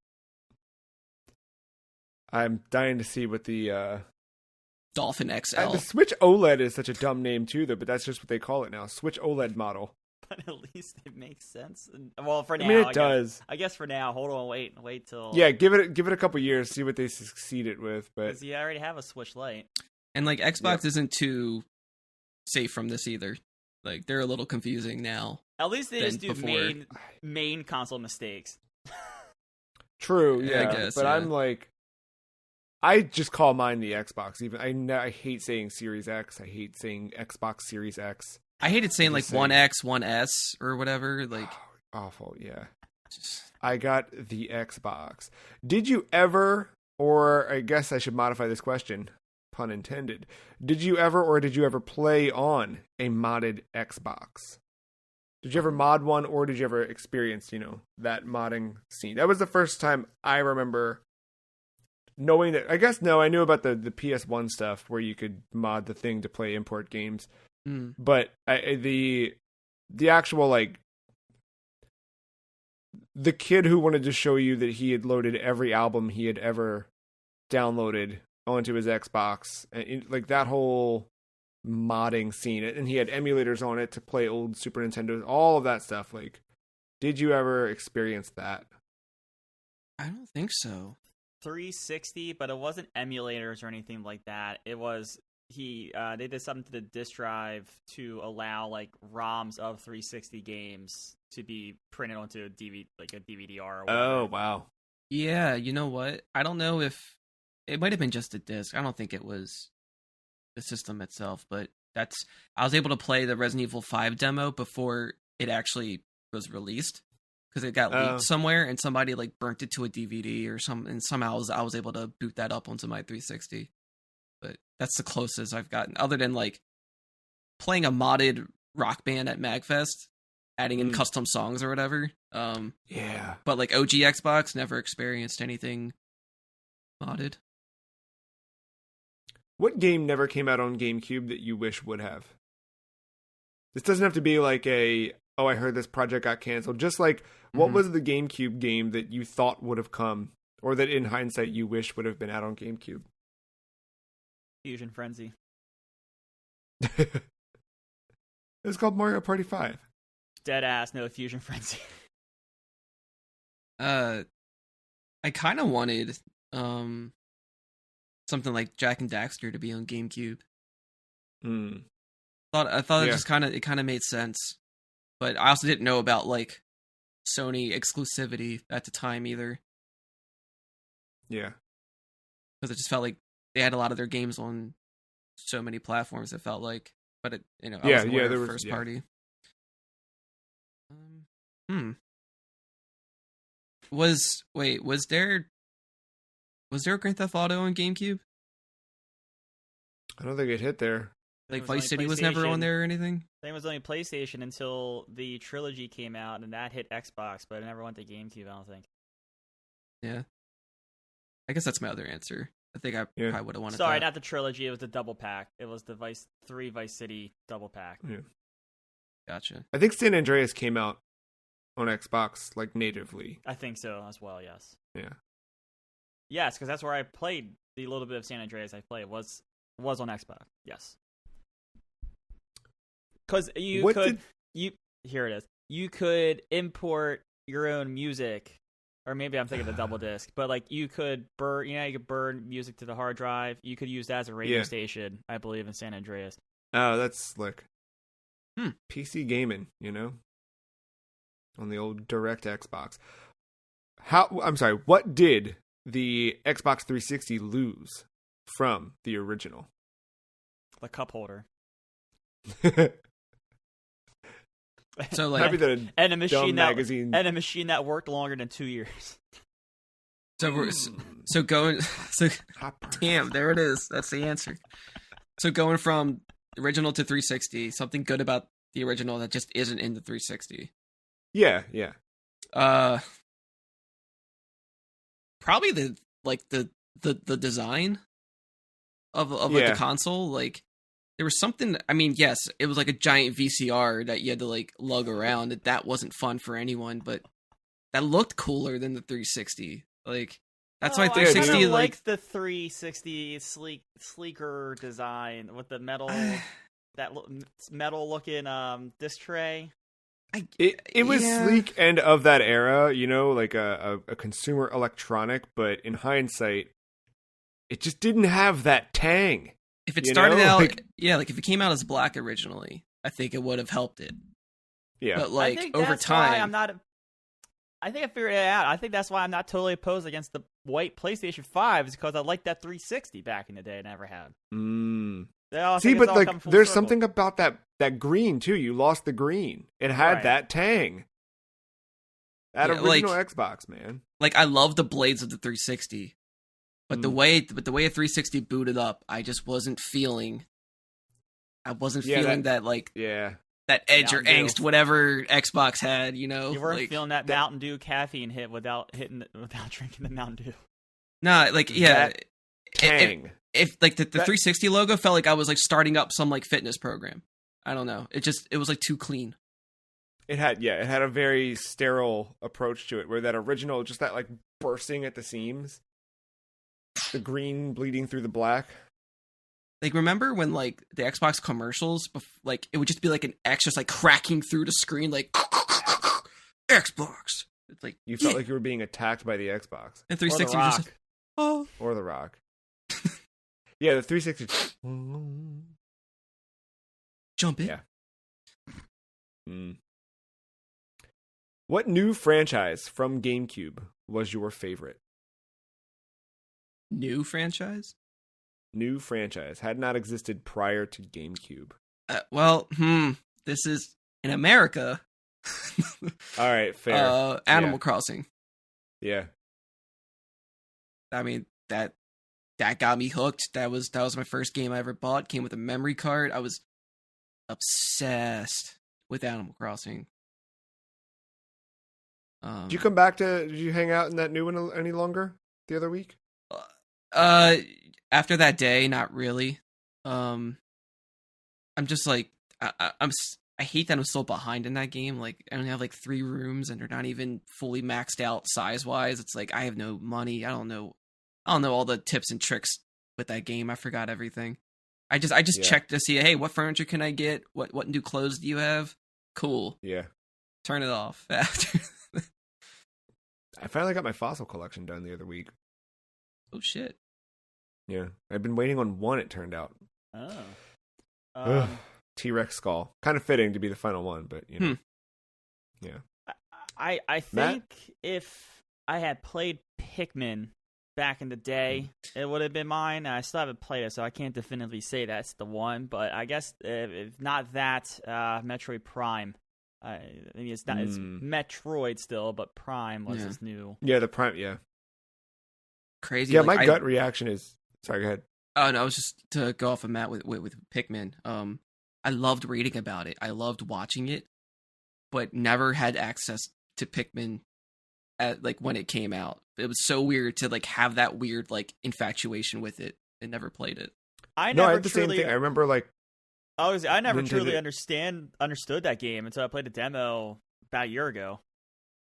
I'm dying to see what the Dolphin XL. The Switch OLED is such a dumb name too, though. But that's just what they call it now. Switch OLED model. But at least it makes sense. Well, for now, I mean, it does. I guess for now, hold on, wait till. Yeah, give it a couple years, see what they succeeded with. But because you already have a Switch Lite, and like Xbox isn't too safe from this either. Like they're a little confusing now. At least they just do main console mistakes. True, yeah. I guess, but I'm like. I just call mine the Xbox. Even I hate saying Series X. I hate saying Xbox Series X. I hated saying like 1X, 1S, or whatever. Like awful, yeah. I got the Xbox. Did you ever, or I guess I should modify this question, pun intended. Did you ever play on a modded Xbox? Did you ever mod one, or did you ever experience, that modding scene? That was the first time I remember. Knowing that, I guess, no, I knew about the PS1 stuff where you could mod the thing to play import games. But the actual, like, the kid who wanted to show you that he had loaded every album he had ever downloaded onto his Xbox, and like that whole modding scene, and he had emulators on it to play old Super Nintendo, all of that stuff. Like, did you ever experience that? I don't think so. 360, but it wasn't emulators or anything like that. It was they did something to the disk drive to allow like ROMs of 360 games to be printed onto a DVD, like a DVD-R. Or whatever. Oh wow! Yeah, you know what? I don't know if it might have been just a disc. I don't think it was the system itself, but I was able to play the Resident Evil 5 demo before it actually was released because it got leaked somewhere and somebody like burnt it to a DVD or something. And somehow I was able to boot that up onto my 360. But that's the closest I've gotten, other than like playing a modded Rock Band at MagFest, adding in custom songs or whatever. Yeah. But like OG Xbox, never experienced anything modded. What game never came out on GameCube that you wish would have? This doesn't have to be like I heard this project got canceled. Just like, what was the GameCube game that you thought would have come, or that in hindsight you wish would have been out on GameCube? Fusion Frenzy. It's called Mario Party 5. Dead ass, no Fusion Frenzy. I kind of wanted something like Jack and Daxter to be on GameCube. I thought it just kind of made sense, but I also didn't know about like Sony exclusivity at the time either. Yeah, because it just felt like they had a lot of their games on so many platforms. It felt like, but it, I wasn't aware of first party. Was there a Grand Theft Auto on GameCube? I don't think it hit there. Like Vice City was never on there or anything? I think it was only PlayStation until the trilogy came out, and that hit Xbox, but it never went to GameCube, I don't think. Yeah. I guess that's my other answer. I think I probably would have wanted Sorry, that. not the trilogy, it was the double pack. It was the Vice City double pack. Yeah. Gotcha. I think San Andreas came out on Xbox, like, natively. I think so as well, yes. Yeah. Yes, because that's where I played the little bit of San Andreas I played. Was on Xbox, yes. Because here it is. You could import your own music, or maybe I'm thinking the double disc, but like you could burn, you could burn music to the hard drive. You could use that as a radio station, I believe, in San Andreas. Oh, that's slick. PC gaming, on the old Direct Xbox. What did the Xbox 360 lose from the original? The cup holder. So like, and a machine that worked longer than 2 years. So damn, there it is. That's the answer. So going from original to 360, something good about the original that just isn't in the 360. Yeah. Probably the design of like the console. Like there was something. I mean, yes, it was like a giant VCR that you had to like lug around. That wasn't fun for anyone, but that looked cooler than the 360. Like that's why 360 like the 360 sleeker design with the metal that metal looking disc tray. It was sleek and of that era, like a consumer electronic, but in hindsight, it just didn't have that tang. If it started out, like if it came out as black originally, I think it would have helped it. Yeah, but like over time, I think I figured it out. I think that's why I'm not totally opposed against the white PlayStation 5, is because I liked that 360 back in the day. I never had. See, but like, there's something about that green too. You lost the green. It had that tang. That original Xbox, man. Like, I love the blades of the 360, but the way a 360 booted up, I just wasn't feeling. I wasn't feeling that that edge or angst, whatever Xbox had. You weren't feeling that Mountain Dew caffeine hit without drinking the Mountain Dew. Nah, like tang. If like the 360 logo felt like I was like starting up some like fitness program. I don't know. It was like too clean. It had a very sterile approach to it, where that original, just that like bursting at the seams, the green bleeding through the black. Like, remember when like the Xbox commercials, like it would just be like an X just like cracking through the screen, like Xbox. It's like you felt like you were being attacked by the Xbox. And 360 was just or the Rock. Yeah, the 360. Jump in. Yeah. What new franchise from GameCube was your favorite? New franchise? New franchise. Had not existed prior to GameCube. This is in America. All right, fair. Animal Crossing. Yeah. I mean, that got me hooked. That was my first game I ever bought. Came with a memory card. I was obsessed with Animal Crossing. Did you come back did you hang out in that new one any longer the other week? After that day, not really. I'm just like, I hate that I'm still behind in that game. Like, I only have like 3 rooms and they're not even fully maxed out size wise. It's like, I have no money. I don't know all the tips and tricks with that game. I forgot everything. I just checked to see, hey, what furniture can I get? What new clothes do you have? Cool. Yeah. Turn it off after. I finally got my fossil collection done the other week. Oh shit. Yeah. I've been waiting on one, it turned out. Oh. T-Rex skull. Kind of fitting to be the final one, but you know. Yeah. I think if I had played Pikmin back in the day, it would have been mine. I still haven't played it, so I can't definitively say that's the one. But I guess if not that, Metroid Prime. I mean, it's not. It's Metroid still, but Prime was his new. Yeah, the Prime. Yeah. Crazy. Yeah, my gut reaction is. Sorry, go ahead. Oh no, it was just to go off of Matt with Pikmin. I loved reading about it. I loved watching it, but never had access to Pikmin at like when it came out. It was so weird to like have that weird like infatuation with it and never played it. I had the same thing. I remember like I never truly understood that game until I played a demo about a year ago.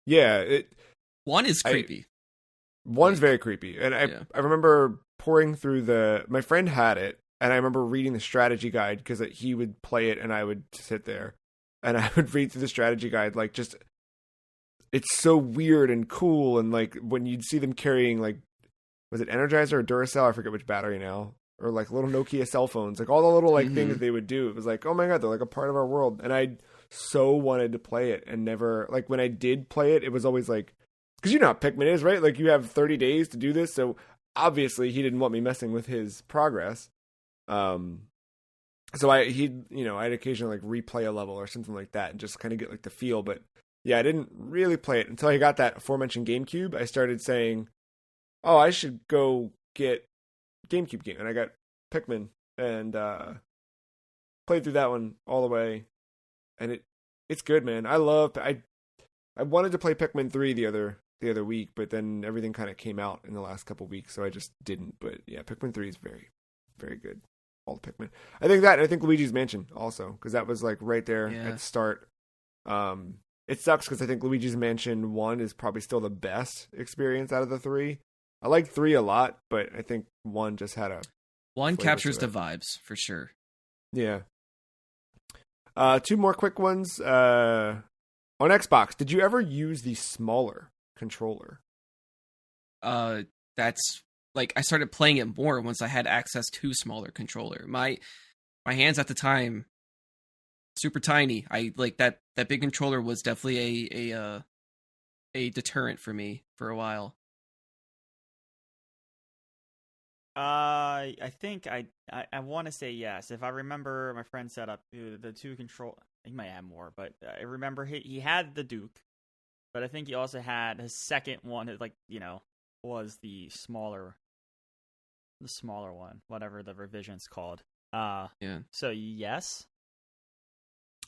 Yeah, one is creepy. One's very creepy, and I remember pouring through my friend had it, and I remember reading the strategy guide because he would play it and I would sit there and I would read through the strategy guide, like just it's so weird and cool, and like when you'd see them carrying like was it Energizer or Duracell? I forget which battery now. Or like little Nokia cell phones, like all the little like things they would do. It was like, oh my god, they're like a part of our world. And I so wanted to play it and never like when I did play it, it was always like, because you know how Pikmin is, right? Like you have 30 days to do this, so obviously he didn't want me messing with his progress. So I'd occasionally like replay a level or something like that and just kind of get like the feel. But yeah, I didn't really play it until I got that aforementioned GameCube. I started saying, oh, I should go get GameCube game, and I got Pikmin and played through that one all the way, and it's good, man. I wanted to play Pikmin 3 the other week, but then everything kind of came out in the last couple weeks, so I just didn't. But yeah, Pikmin 3 is very, very good. All the Pikmin. I think Luigi's Mansion also, because that was like right there at the start. It sucks because I think Luigi's Mansion 1 is probably still the best experience out of the 3. I like 3 a lot, but I think 1 just had a... 1 captures the vibes, for sure. Yeah. 2 more quick ones. On Xbox, did you ever use the smaller controller? That's... Like, I started playing it more once I had access to smaller controller. My hands at the time, super tiny. I like that big controller was definitely a deterrent for me for a while. I think I want to say yes. If I remember, my friend set up the 2 control. He might have more, but I remember he had the Duke, but I think he also had his second one. That, like, you know, was the smaller one, whatever the revision's called. Yeah. So yes.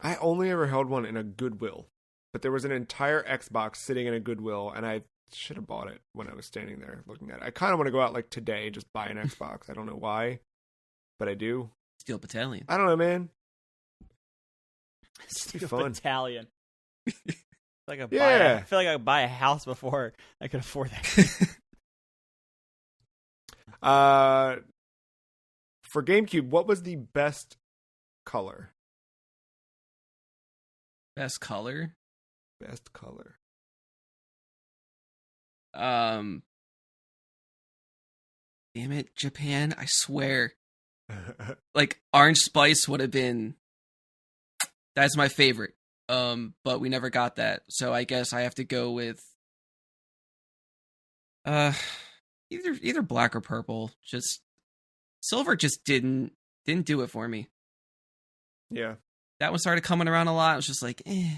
I only ever held one in a Goodwill, but there was an entire Xbox sitting in a Goodwill, and I should have bought it when I was standing there looking at it. I kind of want to go out like today, just buy an Xbox. I don't know why, but I do. Steel Battalion. I don't know, man. Steel Battalion. I feel like I could buy a house before I could afford that. For GameCube, what was the best color? Best color? Best color. Damn it, Japan, I swear. Like, Orange Spice would have been... That's my favorite. But we never got that. So I guess I have to go with... Either black or purple. Just... Silver just didn't do it for me. Yeah. That one started coming around a lot. I was just like, eh.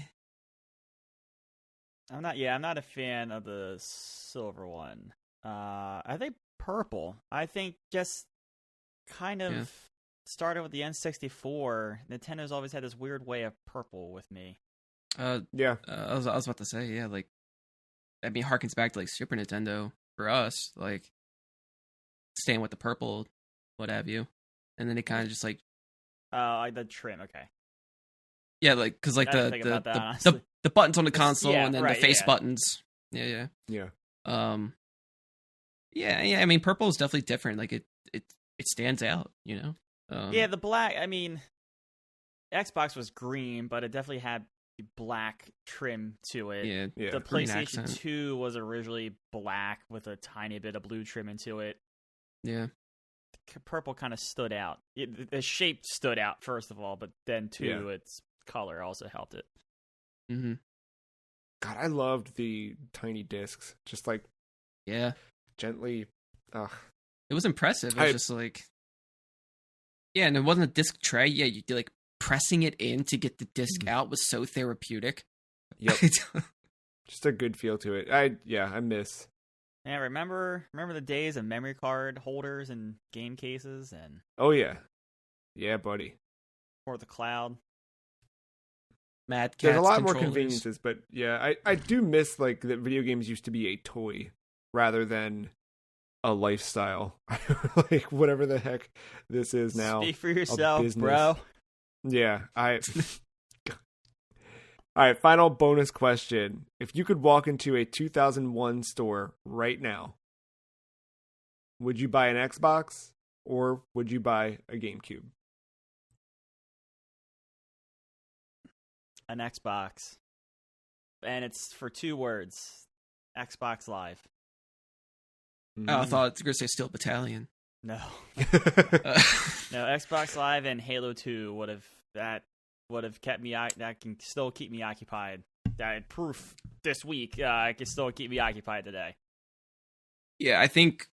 I'm not a fan of the silver one. I think purple. I think just kind of started with the N64. Nintendo's always had this weird way of purple with me. I was about to say, like, I mean, harkens back to like Super Nintendo for us, like staying with the purple, what have you, and then it kind of just like, like the trim, okay. Yeah, like because like the buttons on the console and then the face buttons. Yeah. Yeah. I mean, purple is definitely different. Like it stands out, you know. The black. I mean, Xbox was green, but it definitely had black trim to it. Yeah. The PlayStation 2 was originally black with a tiny bit of blue trim into it. Yeah. Purple kind of stood out. The shape stood out first of all, but then too, its color also helped it. Mm-hmm. God, I loved the tiny discs. Just like, gently. Ugh. It was impressive. It was just like, and it wasn't a disc tray. Yeah, you like pressing it in to get the disc out was so therapeutic. Yep. Just a good feel to it. I miss. Yeah, remember the days of memory card holders and game cases and. Oh yeah, buddy. Or the cloud. Mad Catz. There's a lot more conveniences, but I do miss like that video games used to be a toy rather than a lifestyle. Like whatever the heck this is now. Speak for yourself, bro. Yeah, All right, final bonus question. If you could walk into a 2001 store right now, would you buy an Xbox or would you buy a GameCube? An Xbox. And it's for 2 words. Xbox Live. Oh, I thought you were going to say Steel Battalion. No. No, Xbox Live and Halo 2 would have kept me. That can still keep me occupied. That proof this week. It can still keep me occupied today. Yeah, I think.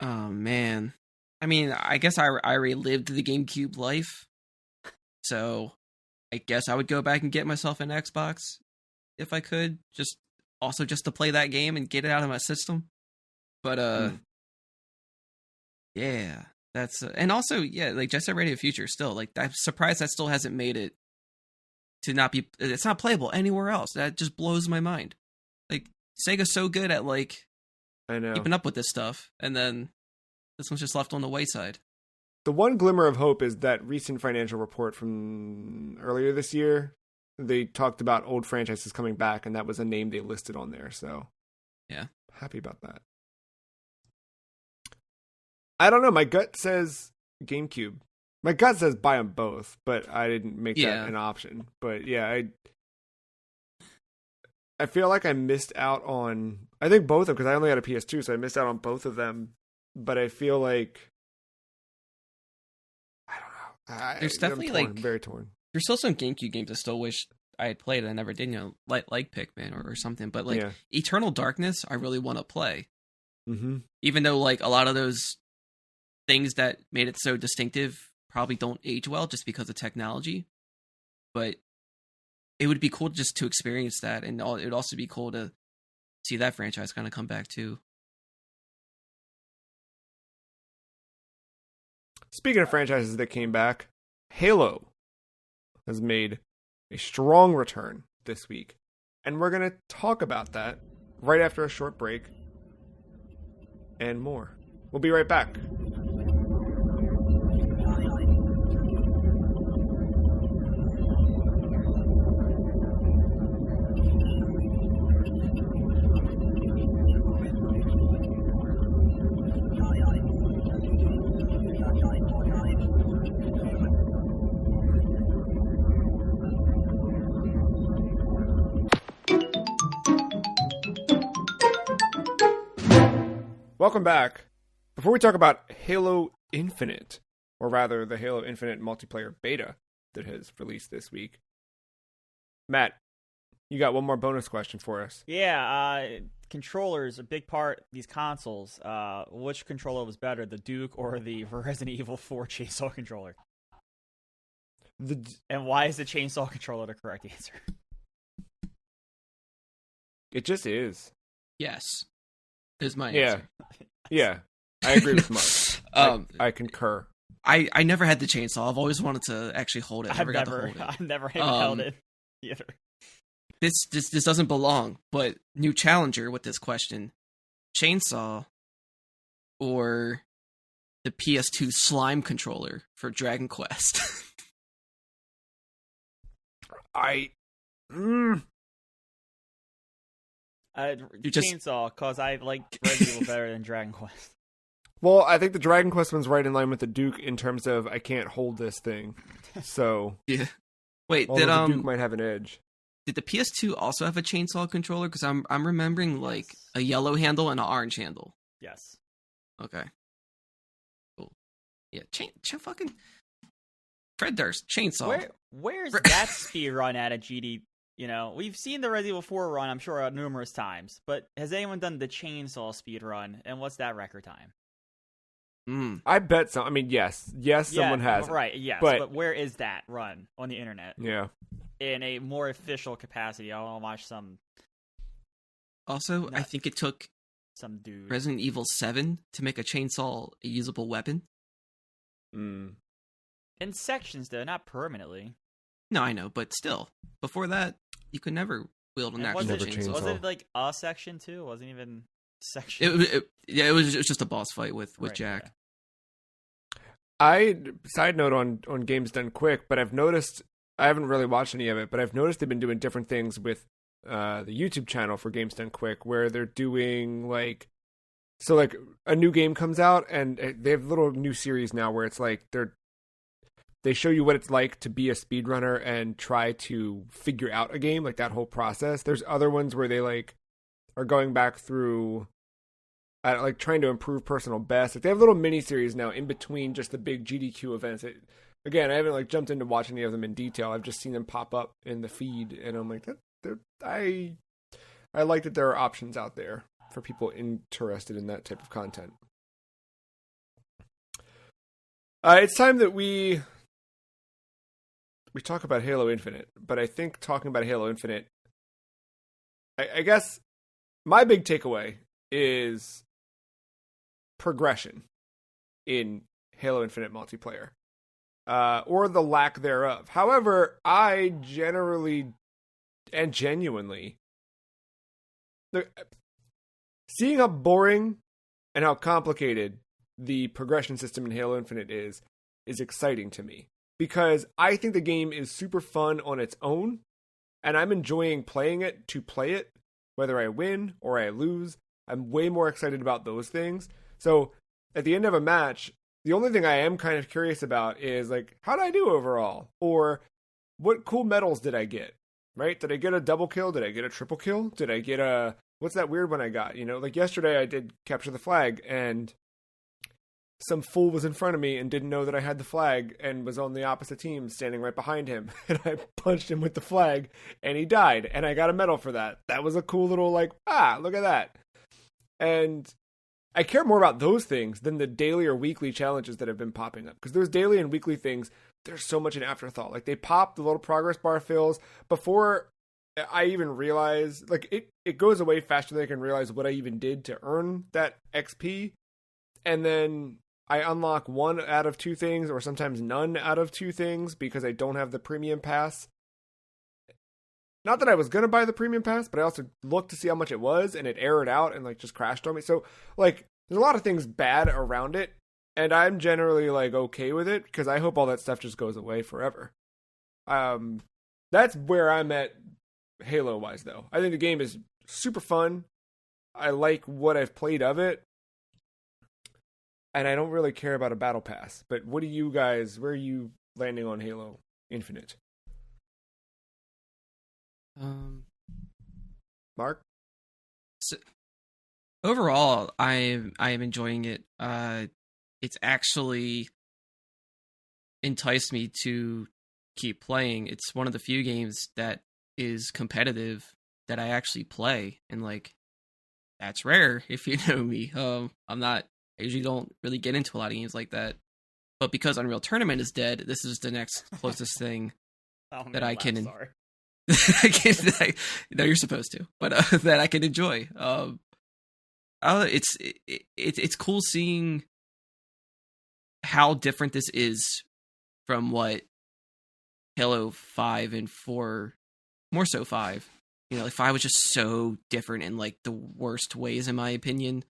Oh man, I mean, I guess I relived the GameCube life, so I guess I would go back and get myself an Xbox if I could. Just to play that game and get it out of my system. But yeah. That's and also like Jet Set Radio Future still like I'm surprised that still hasn't made it to not be. It's not playable anywhere else. That just blows my mind. Like Sega's so good at like keeping up with this stuff, and then this one's just left on the wayside. The one glimmer of hope is that recent financial report from earlier this year. They talked about old franchises coming back, and that was a name they listed on there. So yeah, happy about that. I don't know. My gut says GameCube. My gut says buy them both, but I didn't make that an option. But yeah, I feel like I missed out on. I think both of them because I only had a PS2, so I missed out on both of them. But I feel like I don't know. There's definitely like very torn. There's still some GameCube games I still wish I had played. I never did. You know, like Pikmin or something. But like Eternal Darkness, I really want to play. Mm-hmm. Even though like a lot of those things that made it so distinctive probably don't age well just because of technology, but it would be cool just to experience that, and it would also be cool to see that franchise kind of come back too. Speaking of franchises that came back, Halo has made a strong return this week, and we're going to talk about that right after a short break and more. We'll be right back. Welcome back. Before we talk about Halo Infinite, or rather the Halo Infinite multiplayer beta that has released this week, Matt, you got one more bonus question for us. Yeah, controllers, a big part, these consoles. Which controller was better, the Duke or the Resident Evil 4 chainsaw controller? And why is the chainsaw controller the correct answer? It just is. Yes. Is my answer. Yeah. I agree with Mark. I concur. I never had the chainsaw. I've always wanted to actually hold it. I've never even held it either. This doesn't belong, but new challenger with this question. Chainsaw or the PS2 slime controller for Dragon Quest? Chainsaw, because I like Resident Evil better than Dragon Quest. Well, I think the Dragon Quest one's right in line with the Duke in terms of I can't hold this thing. So yeah. Wait, the Duke might have an edge. Did the PS2 also have a chainsaw controller? Because I'm remembering like a yellow handle and an orange handle. Yes. Okay. Cool. Yeah. Fucking Fred Durst chainsaw. Where's that speed run at a GD? You know, we've seen the Resident Evil 4 run, I'm sure, numerous times. But has anyone done the chainsaw speed run? And what's that record time? I bet so. I mean, yes, someone has. Right, yes. But where is that run on the internet? Yeah. In a more official capacity. I'll watch some. Also, I think it took some dude Resident Evil 7 to make a chainsaw a usable weapon. In sections, though, not permanently. No, I know, but still, before that, you could never wield an actual chainsaw. Was it like a section too? It wasn't even section. It was just a boss fight with Jack. Yeah. Side note on Games Done Quick, but I've noticed, I haven't really watched any of it, but I've noticed they've been doing different things with the YouTube channel for Games Done Quick, where they're doing like a new game comes out and they have little new series now where it's like they show you what it's like to be a speedrunner and try to figure out a game, like that whole process. There's other ones where they like are going back through like trying to improve personal best. Like they have little mini series now in between just the big GDQ events. Again, I haven't like jumped into watching any of them in detail. I've just seen them pop up in the feed, and I'm like, I like that there are options out there for people interested in that type of content. It's time that we talk about Halo Infinite, but I think talking about Halo Infinite, I guess my big takeaway is progression in Halo Infinite multiplayer, or the lack thereof. However, I generally and genuinely, seeing how boring and how complicated the progression system in Halo Infinite is exciting to me. Because I think the game is super fun on its own, and I'm enjoying playing it to play it, whether I win or I lose. I'm way more excited about those things. So at the end of a match, the only thing I am kind of curious about is like, how did I do overall? Or what cool medals did I get? Right? Did I get a double kill? Did I get a triple kill? Did I get what's that weird one I got? You know, like yesterday I did capture the flag and some fool was in front of me and didn't know that I had the flag and was on the opposite team standing right behind him. And I punched him with the flag and he died. And I got a medal for that. That was a cool little look at that. And I care more about those things than the daily or weekly challenges that have been popping up. Because those daily and weekly things, there's so much an afterthought. Like they pop the little progress bar fills before I even realize, like it goes away faster than I can realize what I even did to earn that XP. And then I unlock one out of two things, or sometimes none out of two things, because I don't have the premium pass. Not that I was going to buy the premium pass, but I also looked to see how much it was, and it errored out and like just crashed on me. So like, there's a lot of things bad around it, and I'm generally like okay with it, because I hope all that stuff just goes away forever. That's where I'm at Halo-wise, though. I think the game is super fun. I like what I've played of it. And I don't really care about a battle pass. But what do you guys, where are you landing on Halo Infinite? Mark? So, overall, I am enjoying it. It's actually enticed me to keep playing. It's one of the few games that is competitive that I actually play. And like, that's rare if you know me. I usually don't really get into a lot of games like that. But because Unreal Tournament is dead, this is the next closest thing that I can No, you're supposed to, but that I can enjoy. It's cool seeing how different this is from what Halo 5 and 4, more so 5. Like 5 was just so different in like the worst ways, in my opinion,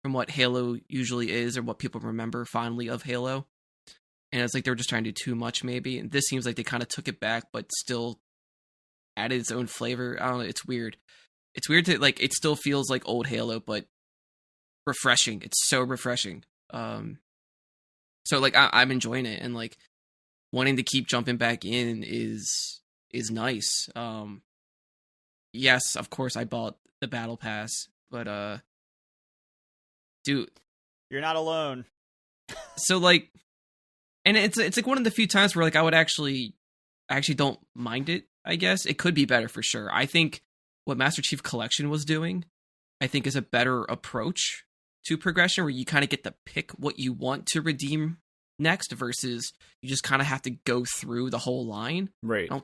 from what Halo usually is or what people remember fondly of Halo. And it's like they were just trying to do too much, maybe. And this seems like they kind of took it back, but still added its own flavor. I don't know. It's weird. It's weird to like. It still feels like old Halo, but refreshing. It's so refreshing. So like I'm enjoying it, and like wanting to keep jumping back in is nice. Yes, of course I bought the battle pass, but dude, you're not alone. So like, and it's like one of the few times where like I actually don't mind it. I guess it could be better for sure. I think what Master Chief Collection was doing, I think, is a better approach to progression, where you kind of get to pick what you want to redeem next versus you just kind of have to go through the whole line. Right. I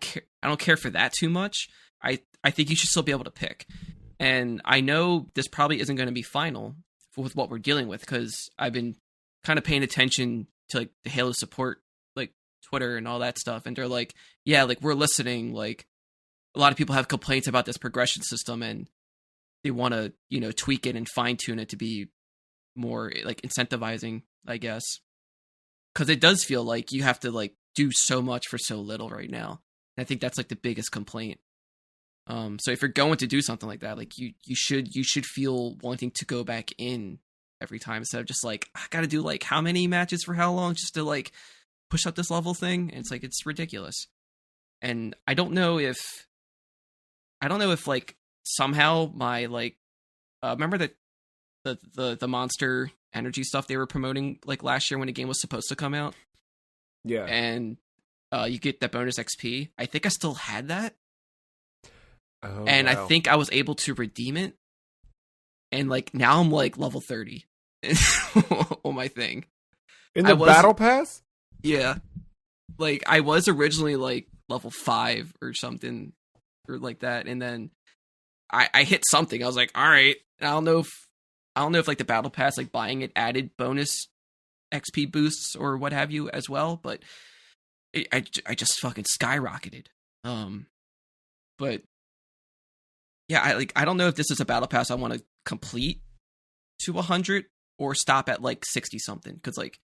don't care for that too much. I think you should still be able to pick. And I know this probably isn't going to be final with what we're dealing with, because I've been kind of paying attention to like the Halo support, like Twitter and all that stuff. And they're like, yeah, like we're listening. Like a lot of people have complaints about this progression system, and they want to, tweak it and fine tune it to be more like incentivizing, I guess. Because it does feel like you have to like do so much for so little right now. And I think that's like the biggest complaint. So if you're going to do something like that, like you should feel wanting to go back in every time, instead of just like, I gotta do like how many matches for how long just to like push up this level thing. And it's like, it's ridiculous. And I don't know if like somehow my like remember that the Monster Energy stuff they were promoting like last year when the game was supposed to come out? Yeah. And you get that bonus XP. I think I still had that. Oh, and wow. I think I was able to redeem it. And like now I'm like level 30 on my thing. In the battle pass? Yeah. Like I was originally like level 5 or something or like that, and then I hit something. I was like, all right. I don't know if like the battle pass, like buying it added bonus XP boosts or what have you as well, but I just fucking skyrocketed. But yeah, I don't know if this is a battle pass I want to complete to 100 or stop at like 60 something, because like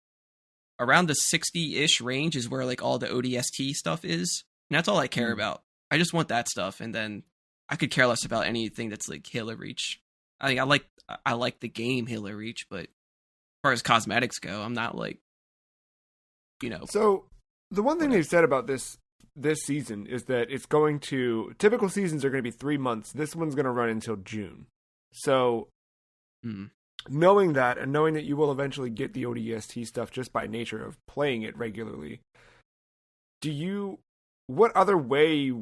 around the 60-ish range is where like all the ODST stuff is, and that's all I care about. I just want that stuff, and then I could care less about anything that's like Halo Reach. I think I like the game Halo Reach, but as far as cosmetics go, I'm not like, So the one thing they've said about this season is that it's going to, typical seasons are going to be 3 months. This one's going to run until June. So knowing that, and knowing that you will eventually get the ODST stuff just by nature of playing it regularly, what other way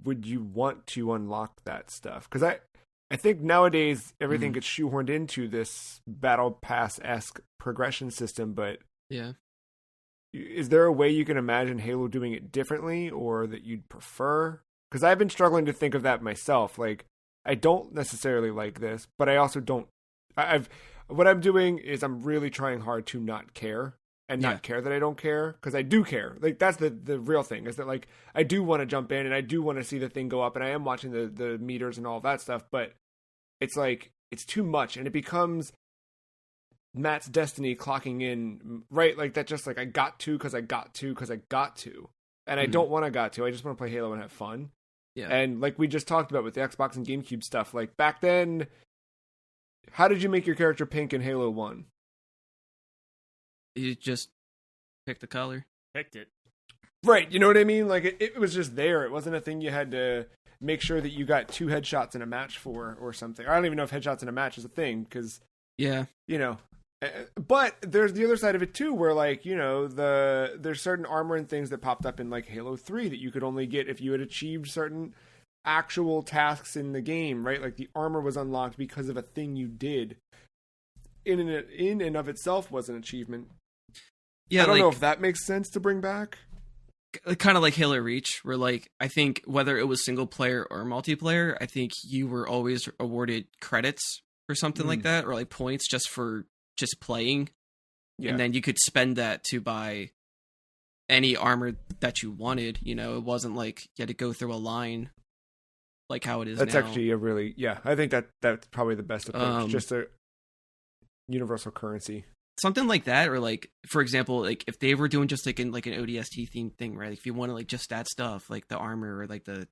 would you want to unlock that stuff? Because I think nowadays everything gets shoehorned into this battle pass-esque progression system, but yeah, is there a way you can imagine Halo doing it differently, or that you'd prefer? Because I've been struggling to think of that myself. Like, I don't necessarily like this, but I also don't. What I'm doing is I'm really trying hard to not care, and not care that I don't care, because I do care. Like, that's the real thing, is that like I do want to jump in and I do want to see the thing go up, and I am watching the meters and all of that stuff, but it's like it's too much, and it becomes Matt's destiny clocking in, right? Like that, just like I got to because I got to because I got to, and I don't want to got to. I just want to play Halo and have fun. Yeah. And like we just talked about with the Xbox and GameCube stuff, like back then, how did you make your character pink in Halo 1? You just picked the color. Picked it. Right, you know what I mean? Like it was just there. It wasn't a thing you had to make sure that you got 2 headshots in a match for or something. I don't even know if headshots in a match is a thing, because but there's the other side of it too, where like, there's certain armor and things that popped up in like Halo 3 that you could only get if you had achieved certain actual tasks in the game, right? Like the armor was unlocked because of a thing you did. In and of itself was an achievement. Yeah, I don't know if that makes sense to bring back. kind of like Halo Reach, where like I think whether it was single player or multiplayer, I think you were always awarded credits or something like that, or like points just for just playing, and then you could spend that to buy any armor that you wanted. You know, it wasn't like you had to go through a line like how it is that's now. Actually a really I think that's probably the best approach, just a universal currency. Something like that, or like, for example, like if they were doing just like an ODST themed thing, right? Like if you want to like just that stuff, like the armor or like the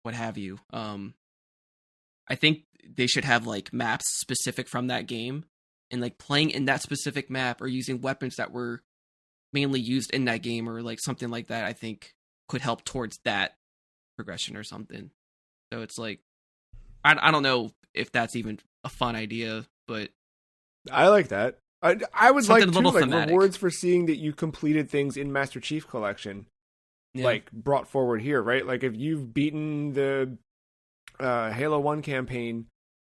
what have you, I think they should have like maps specific from that game, and like playing in that specific map or using weapons that were mainly used in that game or like something like that. I think could help towards that progression or something. So it's like, I don't know if that's even a fun idea, but I like that. I would something like to like thematic. rewards for seeing that you completed things in Master Chief Collection, like brought forward here, right? Like if you've beaten the Halo 1 campaign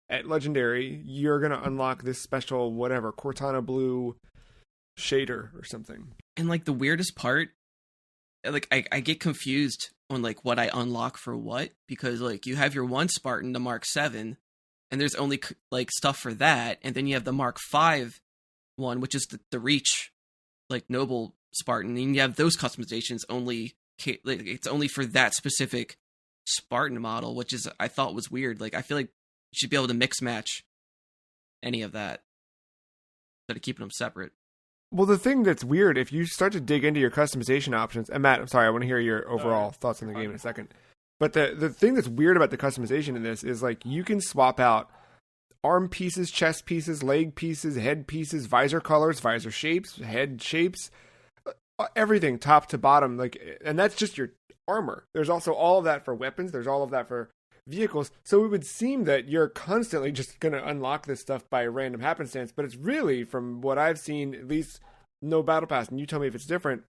at Legendary, you're gonna unlock this special whatever Cortana Blue shader or something. And like the weirdest part, like I get confused on like what I unlock for what, because like you have your one Spartan, the Mark 7, and there's only like stuff for that, and then you have the Mark 5 one, which is the Reach, like Noble Spartan, and you have those customizations only, like it's only for that specific Spartan model, which is I thought was weird. Like I feel like you should be able to mix match any of that instead of keeping them separate. Well, the thing that's weird, if you start to dig into your customization options, and Matt, I'm sorry, I want to hear your overall thoughts on the game in a second. But the thing that's weird about the customization in this is like you can swap out arm pieces, chest pieces, leg pieces, head pieces, visor colors, visor shapes, head shapes, everything top to bottom. Like, and that's just your armor. There's also all of that for weapons. There's all of that for vehicles. So it would seem that you're constantly just going to unlock this stuff by random happenstance. But it's really, from what I've seen, at least no battle pass. And you tell me if it's different.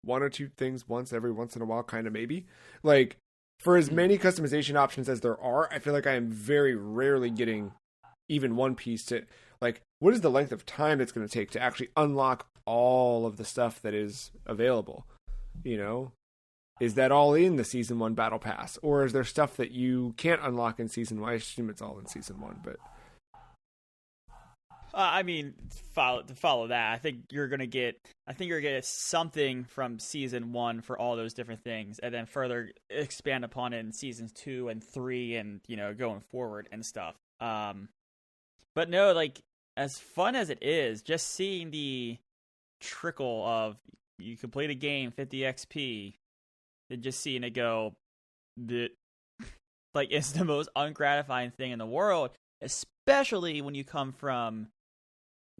One or two things every once in a while, kind of maybe. Like, for as many customization options as there are, I feel like I am very rarely getting even one piece to, like, what is the length of time it's going to take to actually unlock all of the stuff that is available? You know, is that all in the Season 1 Battle Pass? Or is there stuff that you can't unlock in Season 1? I assume it's all in Season 1, but... I mean, to follow that, I think you're gonna get something from Season 1 for all those different things, and then further expand upon it in Seasons 2 and 3, and going forward and stuff. But no, like, as fun as it is, just seeing the trickle of you complete a game, 50 XP, and just seeing it go, like, it's the most ungratifying thing in the world, especially when you come from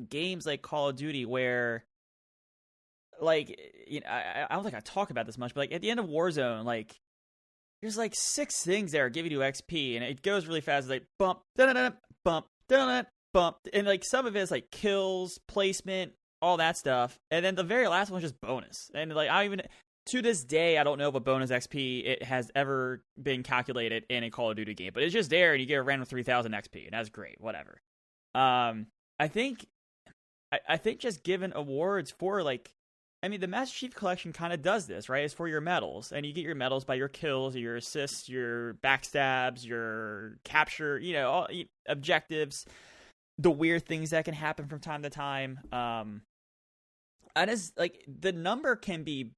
games like Call of Duty, where, like, I don't think I talk about this much, but like at the end of Warzone, like there's like 6 things there giving you XP, and it goes really fast. It's like bump, da-da-da, bump, da-da-da, bump, and like some of it is like kills, placement, all that stuff, and then the very last one is just bonus. And like to this day, I don't know if a bonus XP it has ever been calculated in a Call of Duty game, but it's just there, and you get a random 3,000 XP, and that's great. Whatever. I think just giving awards for, like, I mean, the Master Chief Collection kind of does this, right? It's for your medals, and you get your medals by your kills, your assists, your backstabs, your capture, all objectives, the weird things that can happen from time to time. And it's like the number can be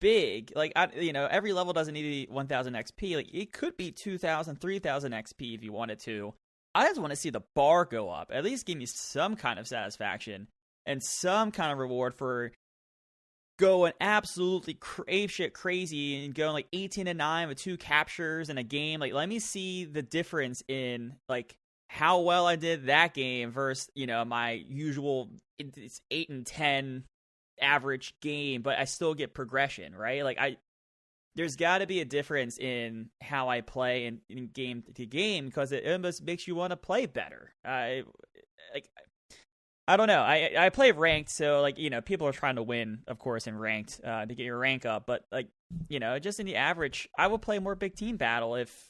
big. Like, every level doesn't need to be 1,000 XP. Like, it could be 2,000, 3,000 XP if you wanted to. I just want to see the bar go up. At least give me some kind of satisfaction and some kind of reward for going absolutely shit crazy and going like 18-9 with 2 captures in a game. Like, let me see the difference in like how well I did that game versus my usual 8-10 average game, but I still get progression, right? Like there's got to be a difference in how I play in game to game, because it almost makes you want to play better. I don't know. I play ranked, so like people are trying to win, of course, in ranked to get your rank up. But like just in the average, I would play more big team battle if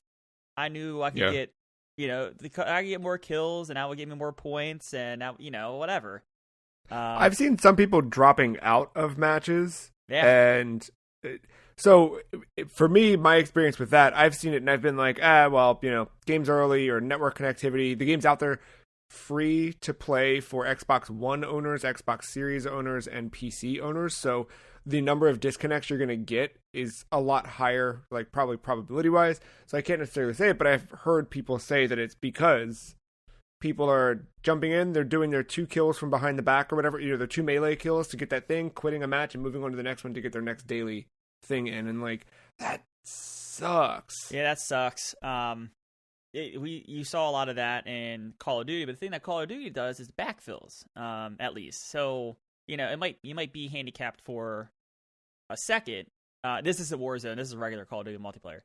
I knew I could get I could get more kills, and that would give me more points, and whatever. I've seen some people dropping out of matches, and So for me, my experience with that, I've seen it and I've been like, well, game's early or network connectivity. The game's out there free to play for Xbox One owners, Xbox Series owners, and PC owners. So the number of disconnects you're going to get is a lot higher, like probably probability wise. So I can't necessarily say it, but I've heard people say that it's because people are jumping in, they're doing their 2 kills from behind the back or whatever, their 2 melee kills to get that thing, quitting a match and moving on to the next one to get their next daily thing in. And like, that sucks. Yeah, that sucks. You saw a lot of that in Call of Duty, but the thing that Call of Duty does is backfills, at least. So, you might be handicapped for a second. This is a Warzone. This is a regular Call of Duty multiplayer.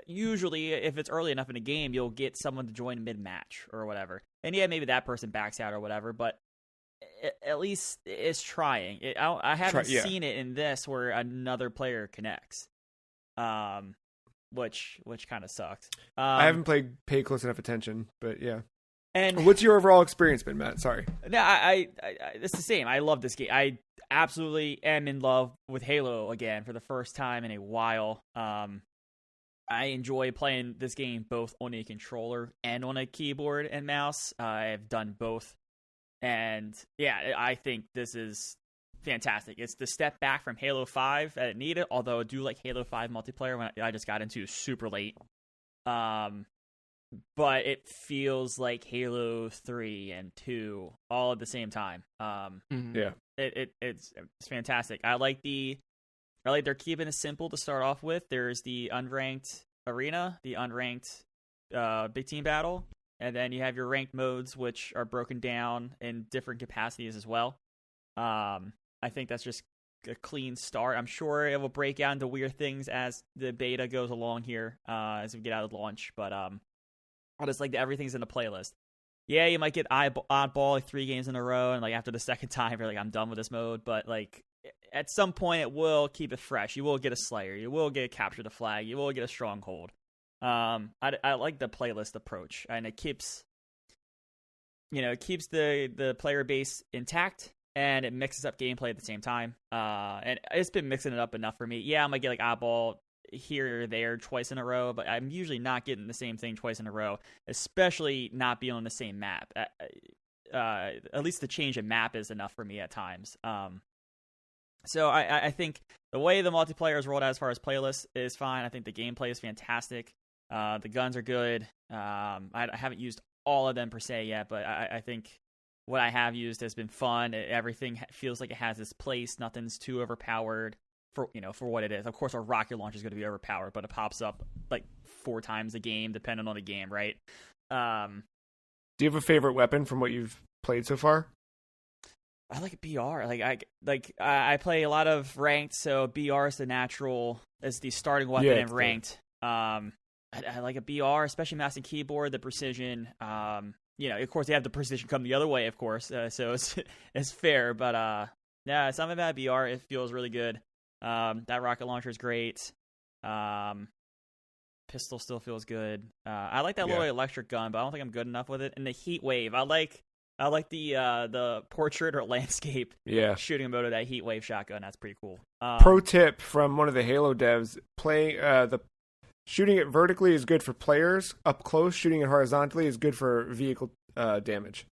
Usually, if it's early enough in a game, you'll get someone to join mid-match or whatever. And yeah, maybe that person backs out or whatever, but at least it's trying. I haven't seen it in this where another player connects, which kind of sucks. I haven't paid close enough attention, but yeah. And what's your overall experience been, Matt? Sorry. No, I it's the same. I love this game. I absolutely am in love with Halo again for the first time in a while. I enjoy playing this game both on a controller and on a keyboard and mouse. I've done both. And yeah, I think this is fantastic. It's the step back from Halo 5 that it needed, although I do like Halo 5 multiplayer when I just got into super late. But it feels like Halo 3 and 2 all at the same time. Yeah. It's fantastic. I like they're keeping it simple to start off with. There's the unranked arena, the unranked big team battle, and then you have your ranked modes, which are broken down in different capacities as well. I think that's just a clean start. I'm sure it will break out into weird things as the beta goes along here, as we get out of launch, but I just like that everything's in a playlist. Yeah, you might get oddball like 3 games in a row, and like after the second time, you're like, I'm done with this mode. But like at some point, it will keep it fresh. You will get a Slayer. You will get a Capture the Flag. You will get a Stronghold. I like the playlist approach, and it keeps the player base intact, and it mixes up gameplay at the same time. And it's been mixing it up enough for me. Yeah, I might get like oddball here or there twice in a row, but I'm usually not getting the same thing twice in a row, especially not being on the same map. At least the change in map is enough for me at times. So I think the way the multiplayer is rolled out as far as playlists is fine. I think the gameplay is fantastic. The guns are good. I haven't used all of them per se yet, but I think what I have used has been fun. Everything feels like it has its place. Nothing's too overpowered for what it is. Of course, our rocket launcher is going to be overpowered, but it pops up like 4 times a game, depending on the game, right? Do you have a favorite weapon from what you've played so far? I like BR. I play a lot of ranked, so BR is the starting weapon in ranked. I like a BR, especially mouse and keyboard, the precision. Of course, they have the precision come the other way, of course, so it's fair. But yeah, something about BR, it feels really good. That rocket launcher is great. Pistol still feels good. I like that little electric gun, but I don't think I'm good enough with it. And the heat wave, I like the portrait or landscape shooting mode of that heat wave shotgun. That's pretty cool. Pro tip from one of the Halo devs: shooting it vertically is good for players. Up close, shooting it horizontally is good for vehicle damage.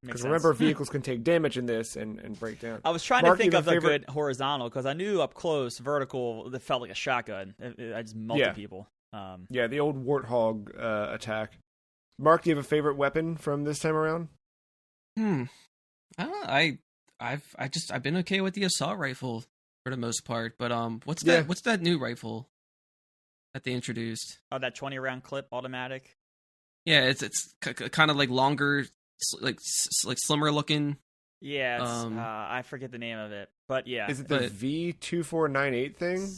Because remember, vehicles can take damage in this and break down. I was trying to think of a good horizontal, because I knew up close, vertical, that felt like a shotgun. I just melted people. The old Warthog attack. Mark, do you have a favorite weapon from this time around? I've been okay with the assault rifle for the most part, but what's that new rifle that they introduced? Oh, that 20-round clip automatic. Yeah, it's kind of like longer, like slimmer looking. Yeah, I forget the name of it, but yeah. Is it the V2498 thing?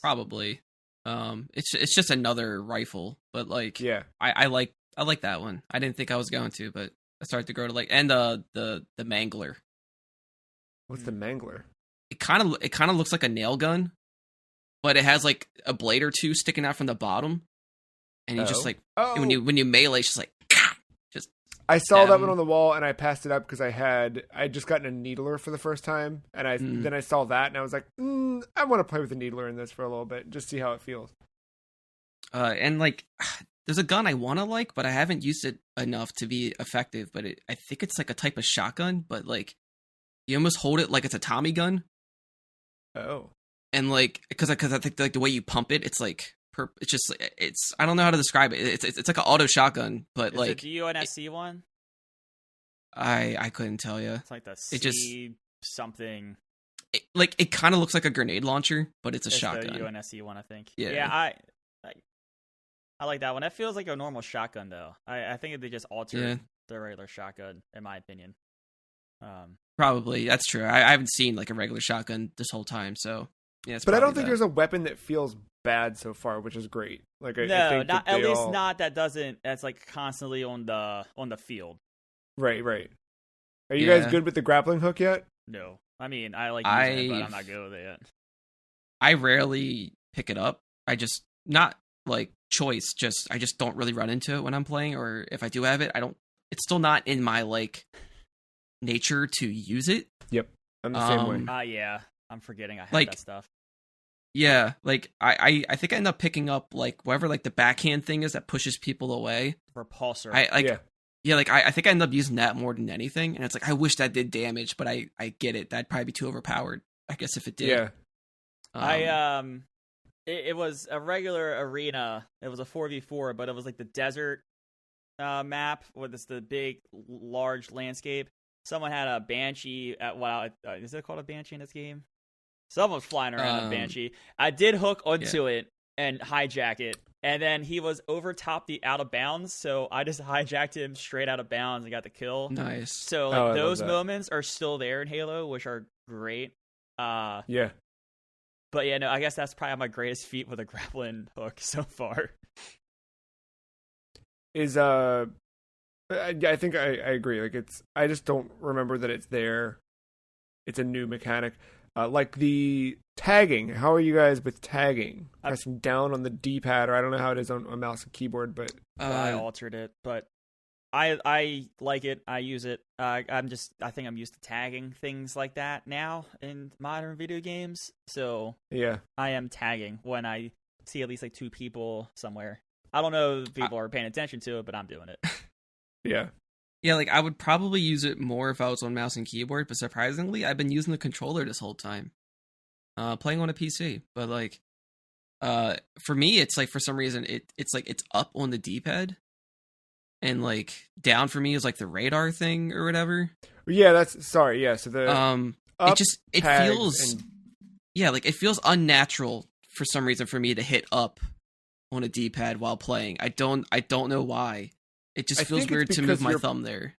Probably. It's just another rifle, but like, yeah, I like that one. I didn't think I was going to, but I started to grow to like, and the Mangler. What's the Mangler? It kind of looks like a nail gun, but it has like a blade or two sticking out from the bottom, and you just like when you melee, it's just like I saw that one on the wall, and I passed it up because I had just gotten a needler for the first time, and then I saw that, and I was like, I want to play with the needler in this for a little bit, just see how it feels. And like, there's a gun I want to like, but I haven't used it enough to be effective. But I think it's like a type of shotgun, but like, you almost hold it like it's a Tommy gun. Oh. And like, because I think like the way you pump it, it's like. It's I don't know how to describe it. It's like an auto shotgun, but is like it the UNSC one. I couldn't tell you. It's like the C something. It kind of looks like a grenade launcher, but it's a shotgun. The UNSC one, I think. Yeah. I like that one. That feels like a normal shotgun, though. I think they just altered the regular shotgun, in my opinion. Probably that's true. I haven't seen like a regular shotgun this whole time, so yeah. But I don't think there's a weapon that feels bad so far, which is great. Like I think not at least not that's like constantly on the field. Right. Are you guys good with the grappling hook yet? No. I mean, I like using it, but I'm not good with it yet. I rarely pick it up. I just not like choice. I just don't really run into it when I'm playing, or if I do have it, I don't. It's still not in my like nature to use it. Yep, I'm the same way. Yeah, I'm forgetting I have that stuff. Yeah, like I think I end up picking up like whatever like the backhand thing is that pushes people away. Repulsor. I think I end up using that more than anything, and it's like I wish that did damage, but I get it. That'd probably be too overpowered. I guess if it did. Yeah. It was a regular arena. It was a 4v4, but it was like the desert map with the big large landscape. Someone had a Banshee is it called a Banshee in this game? Someone's flying around a Banshee. I did hook onto it and hijack it. And then he was over top the out of bounds, so I just hijacked him straight out of bounds and got the kill. Nice. So like those moments are still there in Halo, which are great. Yeah. But yeah, no, I guess that's probably my greatest feat with a grappling hook so far. I think I agree. Like I just don't remember that it's there. It's a new mechanic. Like the tagging. How are you guys with tagging? Pressing down on the D-pad, or I don't know how it is on a mouse and keyboard, but I altered it. But I like it. I use it. I think I'm used to tagging things like that now in modern video games. So yeah, I am tagging when I see at least like two people somewhere. I don't know if people are paying attention to it, but I'm doing it. Yeah. Yeah, like I would probably use it more if I was on mouse and keyboard, but surprisingly, I've been using the controller this whole time, playing on a PC. But like, for me, it's like for some reason it's like it's up on the D-pad, and like down for me is like the radar thing or whatever. Yeah, yeah. So the it feels like it feels unnatural for some reason for me to hit up on a D-pad while playing. I don't know why. It just feels weird to move my thumb there.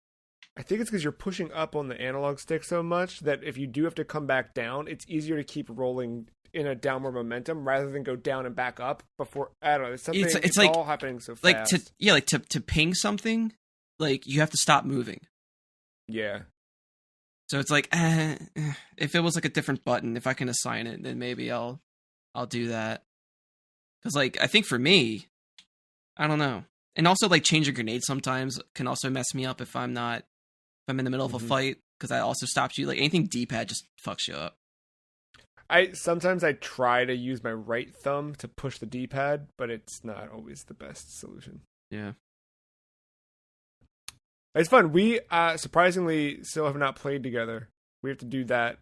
I think it's because you're pushing up on the analog stick so much that if you do have to come back down, it's easier to keep rolling in a downward momentum rather than go down and back up before. I don't know. It's like, all happening so fast. To ping something, like you have to stop moving. Yeah. So it's like, if it was like a different button, if I can assign it, then maybe I'll do that. Because like I think for me, I don't know. And also, like, changing grenades sometimes can also mess me up if I'm in the middle of a fight, because that also stops you. Like, anything D-pad just fucks you up. Sometimes I try to use my right thumb to push the D-pad, but it's not always the best solution. Yeah. It's fun. We, surprisingly, still have not played together. We have to do that.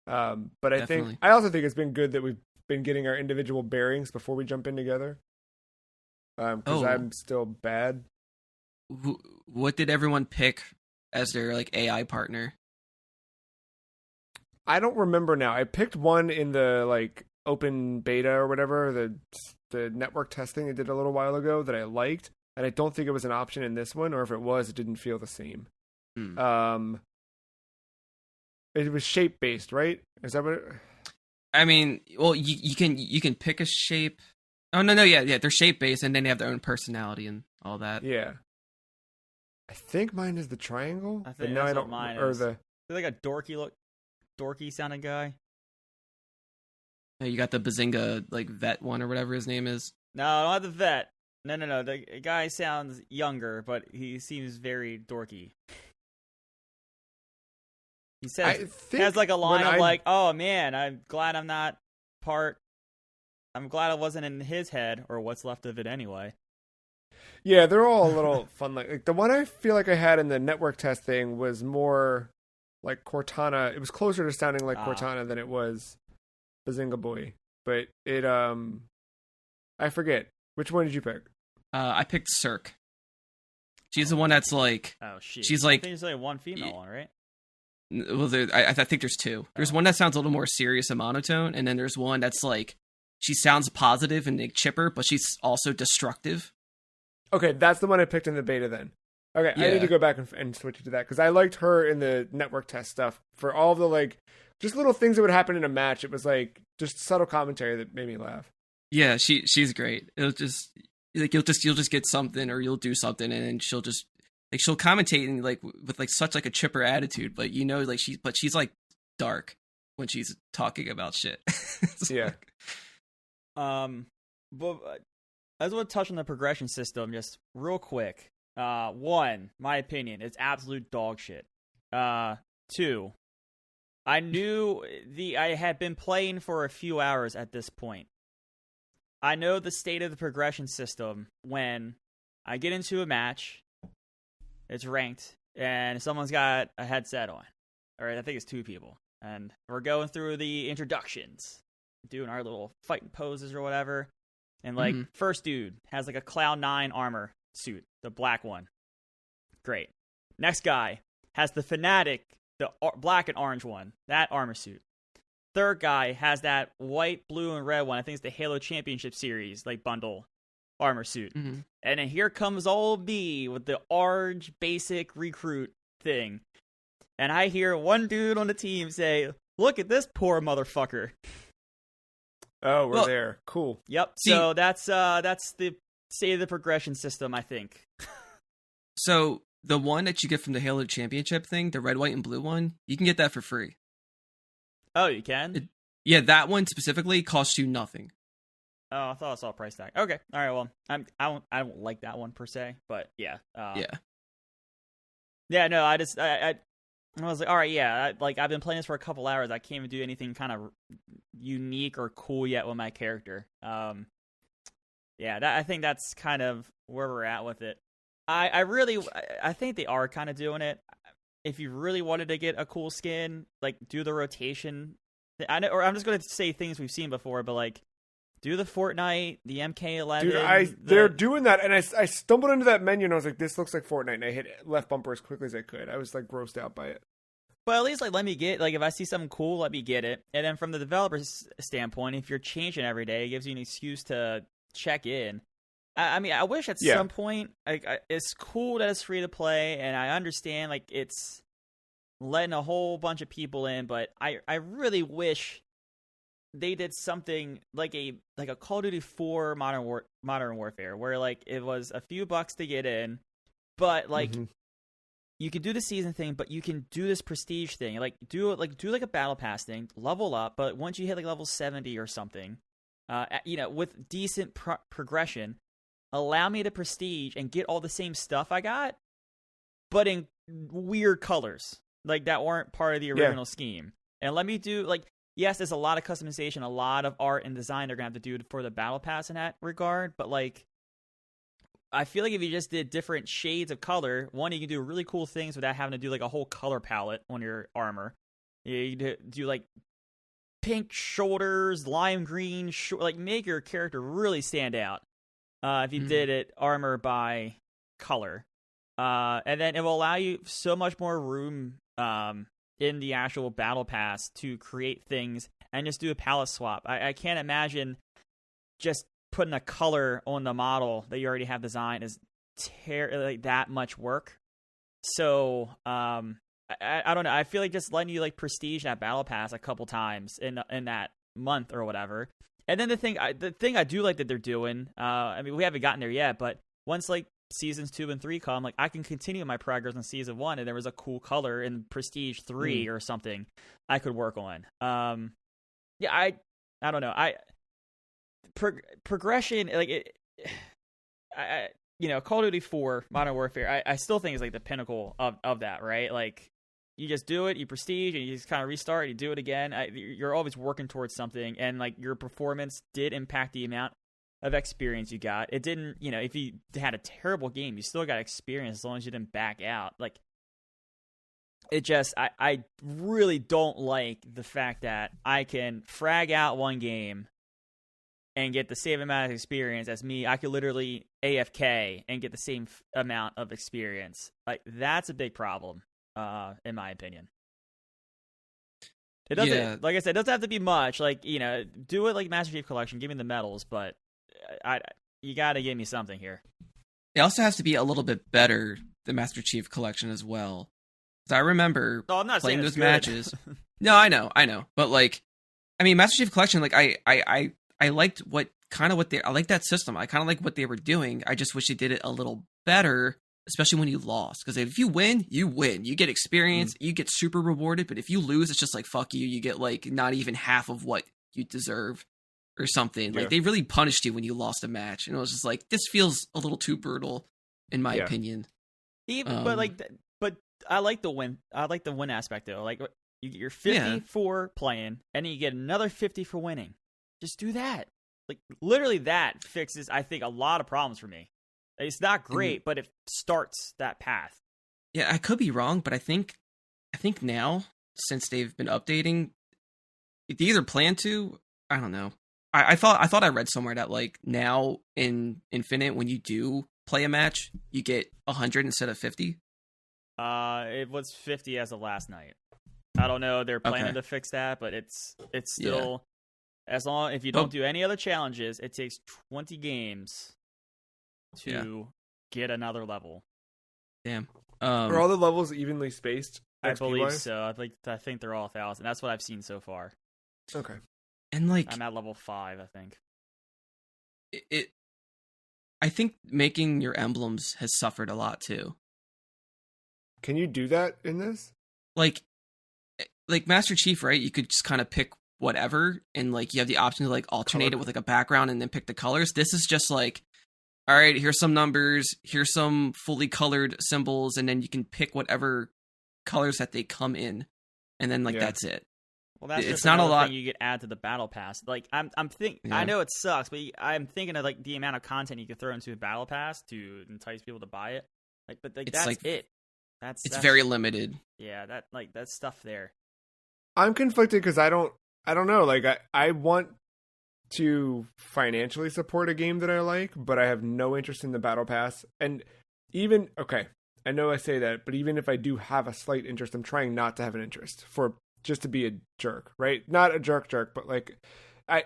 But I also think it's been good that we've been getting our individual bearings before we jump in together. Because I'm still bad. What did everyone pick as their like AI partner? I don't remember now. I picked one in the like open beta or whatever, the network testing they did a little while ago that I liked, and I don't think it was an option in this one, or if it was, it didn't feel the same. It was shape based, right? Is that what? I mean, well, you can pick a shape. Oh no, yeah, they're shape based, and then they have their own personality and all that. Yeah, I think mine is the triangle. I think that's what mine is. They're like a dorky sounding guy. You got the Bazinga like vet one or whatever his name is. No, I don't have the vet. No. The guy sounds younger, but he seems very dorky. He says he has like a line of like, "Oh man, I'm glad I'm not part. I'm glad I wasn't in his head, or what's left of it anyway." Yeah, they're all a little fun. Like the one I feel like I had in the network test thing was more like Cortana. It was closer to sounding like Cortana than it was Bazinga Boy. But it I forget. Which one did you pick? I picked Cirque. She's the one that's like... Oh, shit. She's like... I think there's only one female one, right? Well, I think there's two. There's one that sounds a little more serious and monotone, and then there's one that's like... She sounds positive and like, chipper, but she's also destructive. Okay, that's the one I picked in the beta then. Okay, yeah. I need to go back and switch it to that, because I liked her in the network test stuff. For all the, like, just little things that would happen in a match, it was like, just subtle commentary that made me laugh. Yeah, she's great. It'll just... Like you'll just get something, or you'll do something, and then she'll just like she'll commentate and like with like such like a chipper attitude, but you know like she's like dark when she's talking about shit. Yeah. But I just want to touch on the progression system just real quick. One, my opinion, it's absolute dog shit. Two, I had been playing for a few hours at this point. I know the state of the progression system when I get into a match, it's ranked, and someone's got a headset on. All right, I think it's two people. And we're going through the introductions, doing our little fighting poses or whatever. And, like, first dude has, like, a Cloud 9 armor suit, the black one. Great. Next guy has the Fnatic, the black and orange one, that armor suit. Third guy has that white, blue, and red one. I think it's the Halo Championship Series, like, bundle armor suit. And then here comes old B with the orange basic recruit thing. And I hear one dude on the team say, "Look at this poor motherfucker." Oh, we're there. Cool. Yep. See, so that's the state of the progression system, I think. So the one that you get from the Halo Championship thing, the red, white, and blue one, you can get that for free. Oh, you can? Yeah, that one specifically costs you nothing. Oh, I thought I saw a price tag. Okay, all right. Well, I don't like that one per se, but yeah. Yeah. No, I was like, all right, yeah. I've been playing this for a couple hours. I can't even do anything kind of unique or cool yet with my character. Yeah, I think that's kind of where we're at with it. I think they are kind of doing it. If you really wanted to get a cool skin, like, do the rotation. I'm just going to say things we've seen before, but, like, do the Fortnite, the MK11. Dude, they're doing that, and I stumbled into that menu, and I was like, this looks like Fortnite, and I hit left bumper as quickly as I could. I was, like, grossed out by it. But at least, like, let me get, like, if I see something cool, let me get it. And then from the developer's standpoint, if you're changing every day, it gives you an excuse to check in. I mean, I wish at some point, like, it's cool that it's free to play, and I understand, like, it's letting a whole bunch of people in, but I really wish they did something like a Call of Duty 4 Modern Warfare, where, like, it was a few bucks to get in, but, like, you can do the season thing, but you can do this prestige thing, like do a battle pass thing, level up, but once you hit like level 70 or something, with decent progression, allow me to prestige and get all the same stuff I got, but in weird colors, like, that weren't part of the original scheme. And let me do, like, yes, there's a lot of customization, a lot of art and design they're going to have to do for the battle pass in that regard, but, like, I feel like if you just did different shades of color, one, you can do really cool things without having to do, like, a whole color palette on your armor. You do like, pink shoulders, lime green, like, make your character really stand out if you did it armor by color. And then it will allow you so much more room in the actual battle pass to create things and just do a palette swap. I can't imagine just putting a color on the model that you already have designed is like that much work. So I don't know. I feel like just letting you, like, prestige that battle pass a couple times in that month or whatever. And then the thing I do like that they're doing, I mean, we haven't gotten there yet, but once, like, seasons 2 and 3 come, like, I can continue my progress in season 1, and there was a cool color in Prestige 3 or something I could work on. Yeah, I don't know. Progression, like, Call of Duty 4 Modern Warfare, I still think is like the pinnacle of that, right? Like, you just do it, you prestige, and you just kind of restart, you do it again. You're always working towards something, and like your performance did impact the amount of experience you got. It didn't, if you had a terrible game, you still got experience as long as you didn't back out. Like, it just, I really don't like the fact that I can frag out one game and get the same amount of experience as me. I could literally AFK and get the same amount of experience. Like, that's a big problem. In my opinion, it doesn't. Like I said, it doesn't have to be much. Like, do it like Master Chief Collection. Give me the medals, but you got to give me something here. It also has to be a little bit better than Master Chief Collection as well. Because I remember I'm not playing those good. matches. No, I know, but like, I mean, Master Chief Collection. Like, I liked I liked that system. I kind of like what they were doing. I just wish they did it a little better. Especially when you lost. Because if you win, you win. You get experience, you get super rewarded, but if you lose, it's just like, fuck you. You get like not even half of what you deserve or something. Yeah. Like, they really punished you when you lost a match. And it was just like, this feels a little too brutal, in my opinion. But I like the win. I like the win aspect, though. Like, you get your 50 for playing, and then you get another 50 for winning. Just do that. Like, literally that fixes, I think, a lot of problems for me. It's not great, but it starts that path. Yeah, I could be wrong, but I think now, since they've been updating, they either plan to, I don't know. I thought I read somewhere that like now in Infinite, when you do play a match, you get 100 instead of 50. It was 50 as of last night. I don't know. They're planning to fix that, but it's still as long if you don't do any other challenges, it takes 20 games to get another level. Damn. Are all the levels evenly spaced? I believe so. I think they're all 1,000. That's what I've seen so far. Okay. And like, I'm at level 5, I think. I think making your emblems has suffered a lot too. Can you do that in this? Like Master Chief, right? You could just kind of pick whatever, and like you have the option to like alternate it with like a background and then pick the colors. This is just like, all right, here's some numbers, here's some fully colored symbols, and then you can pick whatever colors that they come in, and then that's it. Well, that's it's not a lot. Thing you could add to the battle pass. Like I'm thinking, I know it sucks, but I'm thinking of like the amount of content you could throw into a battle pass to entice people to buy it. Like, but like, that's like, it. That's very limited. Yeah, that's stuff there. I'm conflicted because I don't know. Like I want to financially support a game that I like, but I have no interest in the battle pass. And even I know I say that, but even if I do have a slight interest, I'm trying not to have an interest for just to be a jerk, right? Not a jerk, but like I'm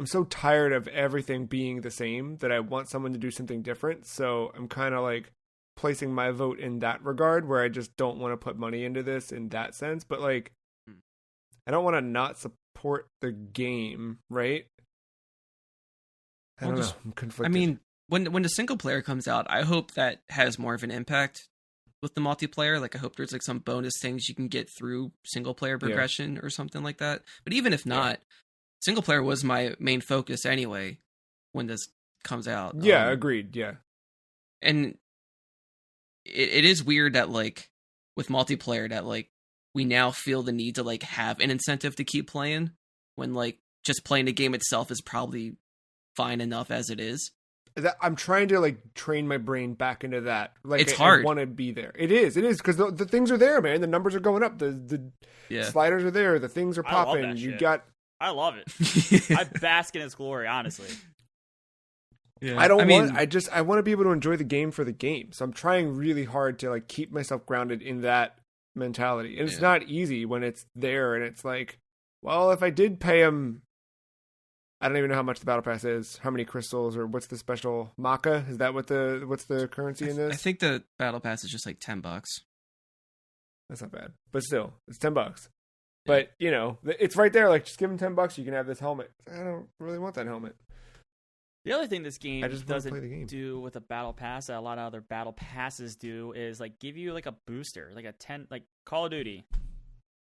so tired of everything being the same that I want someone to do something different. So I'm kind of like placing my vote in that regard, where I just don't want to put money into this in that sense. But like, I don't want to not support the game, right? I don't know. I'm conflicted. I mean, when the single player comes out, I hope that has more of an impact with the multiplayer. Like, I hope there's like some bonus things you can get through single player progression or something like that. But even if not, single player was my main focus anyway when this comes out. Yeah, agreed. Yeah. And it is weird that like with multiplayer that like we now feel the need to like have an incentive to keep playing when like just playing the game itself is probably fine enough as it is. I'm trying to like train my brain back into that. Like, it's hard. I want to be there. It is because the things are there, man. The numbers are going up. The sliders are there. The things are popping. I love it. I bask in its glory, honestly. Yeah. I want to be able to enjoy the game for the game. So I'm trying really hard to like keep myself grounded in that mentality. And it's not easy when it's there and it's like, well, if I did pay him, I don't even know how much the battle pass is, how many crystals, or what's the special maca? Is that what's the currency in this? I think the battle pass is just like $10. That's not bad, but still, it's $10. Yeah. But you know, it's right there. Like, just give him $10. You can have this helmet. I don't really want that helmet. The other thing this game doesn't do with a battle pass that a lot of other battle passes do is like give you like a booster, like a 10, like Call of Duty.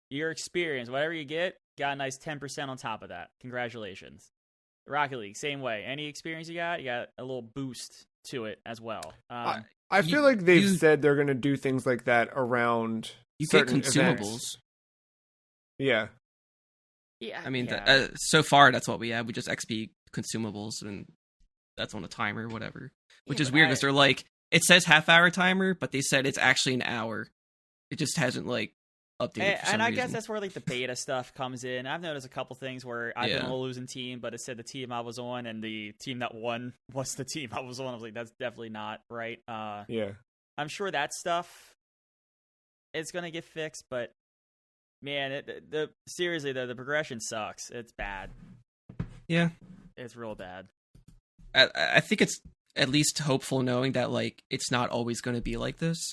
Your experience, whatever you get, got a nice 10% on top of that. Congratulations. Rocket League, same way. Any experience you got a little boost to it as well. I feel like they've said they're going to do things like that around certain consumables. Events. Yeah. Yeah. I mean, so far that's what we have. We just XP consumables, and that's on a timer, whatever. Which is weird because they're like, it says half-hour timer, but they said it's actually an hour. It just hasn't like updated. And I guess that's where like the beta stuff comes in. I've noticed a couple things where I've been on a losing team, but it said the team I was on and the team that won was the team I was on. I was like, that's definitely not right. Yeah. I'm sure that stuff is gonna get fixed, but man, seriously, the progression sucks. It's bad. Yeah, it's real bad. I think it's at least hopeful knowing that like it's not always going to be like this.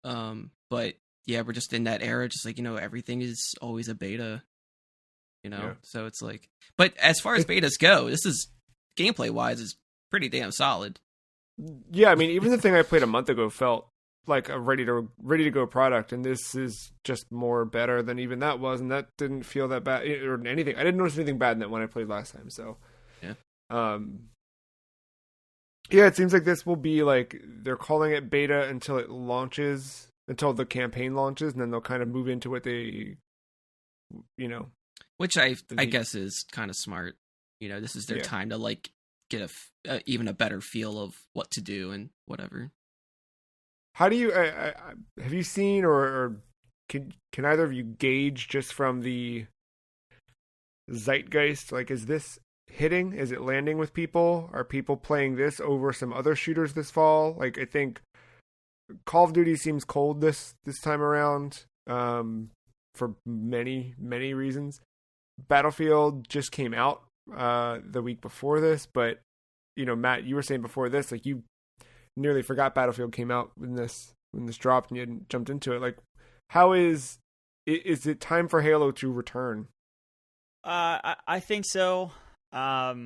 But yeah, we're just in that era, just like, everything is always a beta, so it's like, but as far as betas go, this is gameplay wise is pretty damn solid. Yeah. I mean, even the thing I played a month ago felt like a ready to go product. And this is just more better than even that was. And that didn't feel that bad or anything. I didn't notice anything bad in that when I played last time. So, yeah, it seems like this will be like they're calling it beta until it launches, until the campaign launches, and then they'll kind of move into what they, which I guess is kind of smart. This is their time to like get even a better feel of what to do and whatever. How do you have you seen or can either of you gauge just from the zeitgeist? Like, is this hitting? Is it landing with people? Are people playing this over some other shooters this fall? Like, I think Call of Duty seems cold this time around, for many reasons. Battlefield just came out the week before this, but Matt, you were saying before this, like, you nearly forgot Battlefield came out when this dropped and you hadn't jumped into it. Like, how is it time for Halo to return? I think so. Yeah,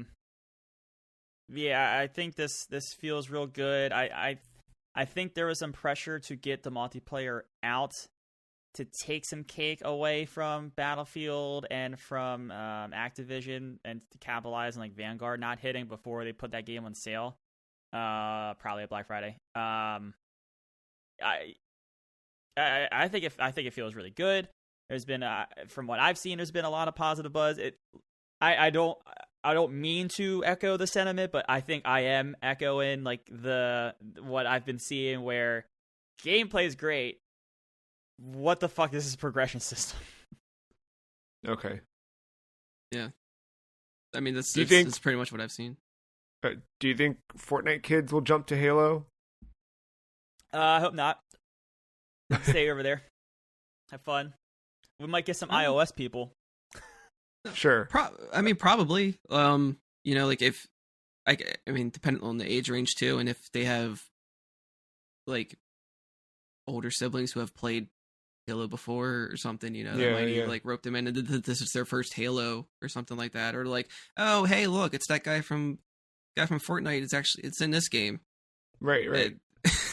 I think this feels real good. I think there was some pressure to get the multiplayer out to take some cake away from Battlefield and from Activision, and to capitalize on like Vanguard not hitting before they put that game on sale. Probably at Black Friday. I think it feels really good. There's been from what I've seen, there's been a lot of positive buzz. I don't mean to echo the sentiment, but I think I am echoing like what I've been seeing, where gameplay is great. What the fuck is this progression system? Okay. Yeah. I mean, that's pretty much what I've seen. Do you think Fortnite kids will jump to Halo? I hope not. Stay over there. Have fun. We might get some iOS people. Sure. Probably. Like if depending on the age range too, and if they have like older siblings who have played Halo before or something, they might like rope them in and this is their first Halo or something like that, or like, oh hey, look, it's that guy from Fortnite. It's in this game. Right.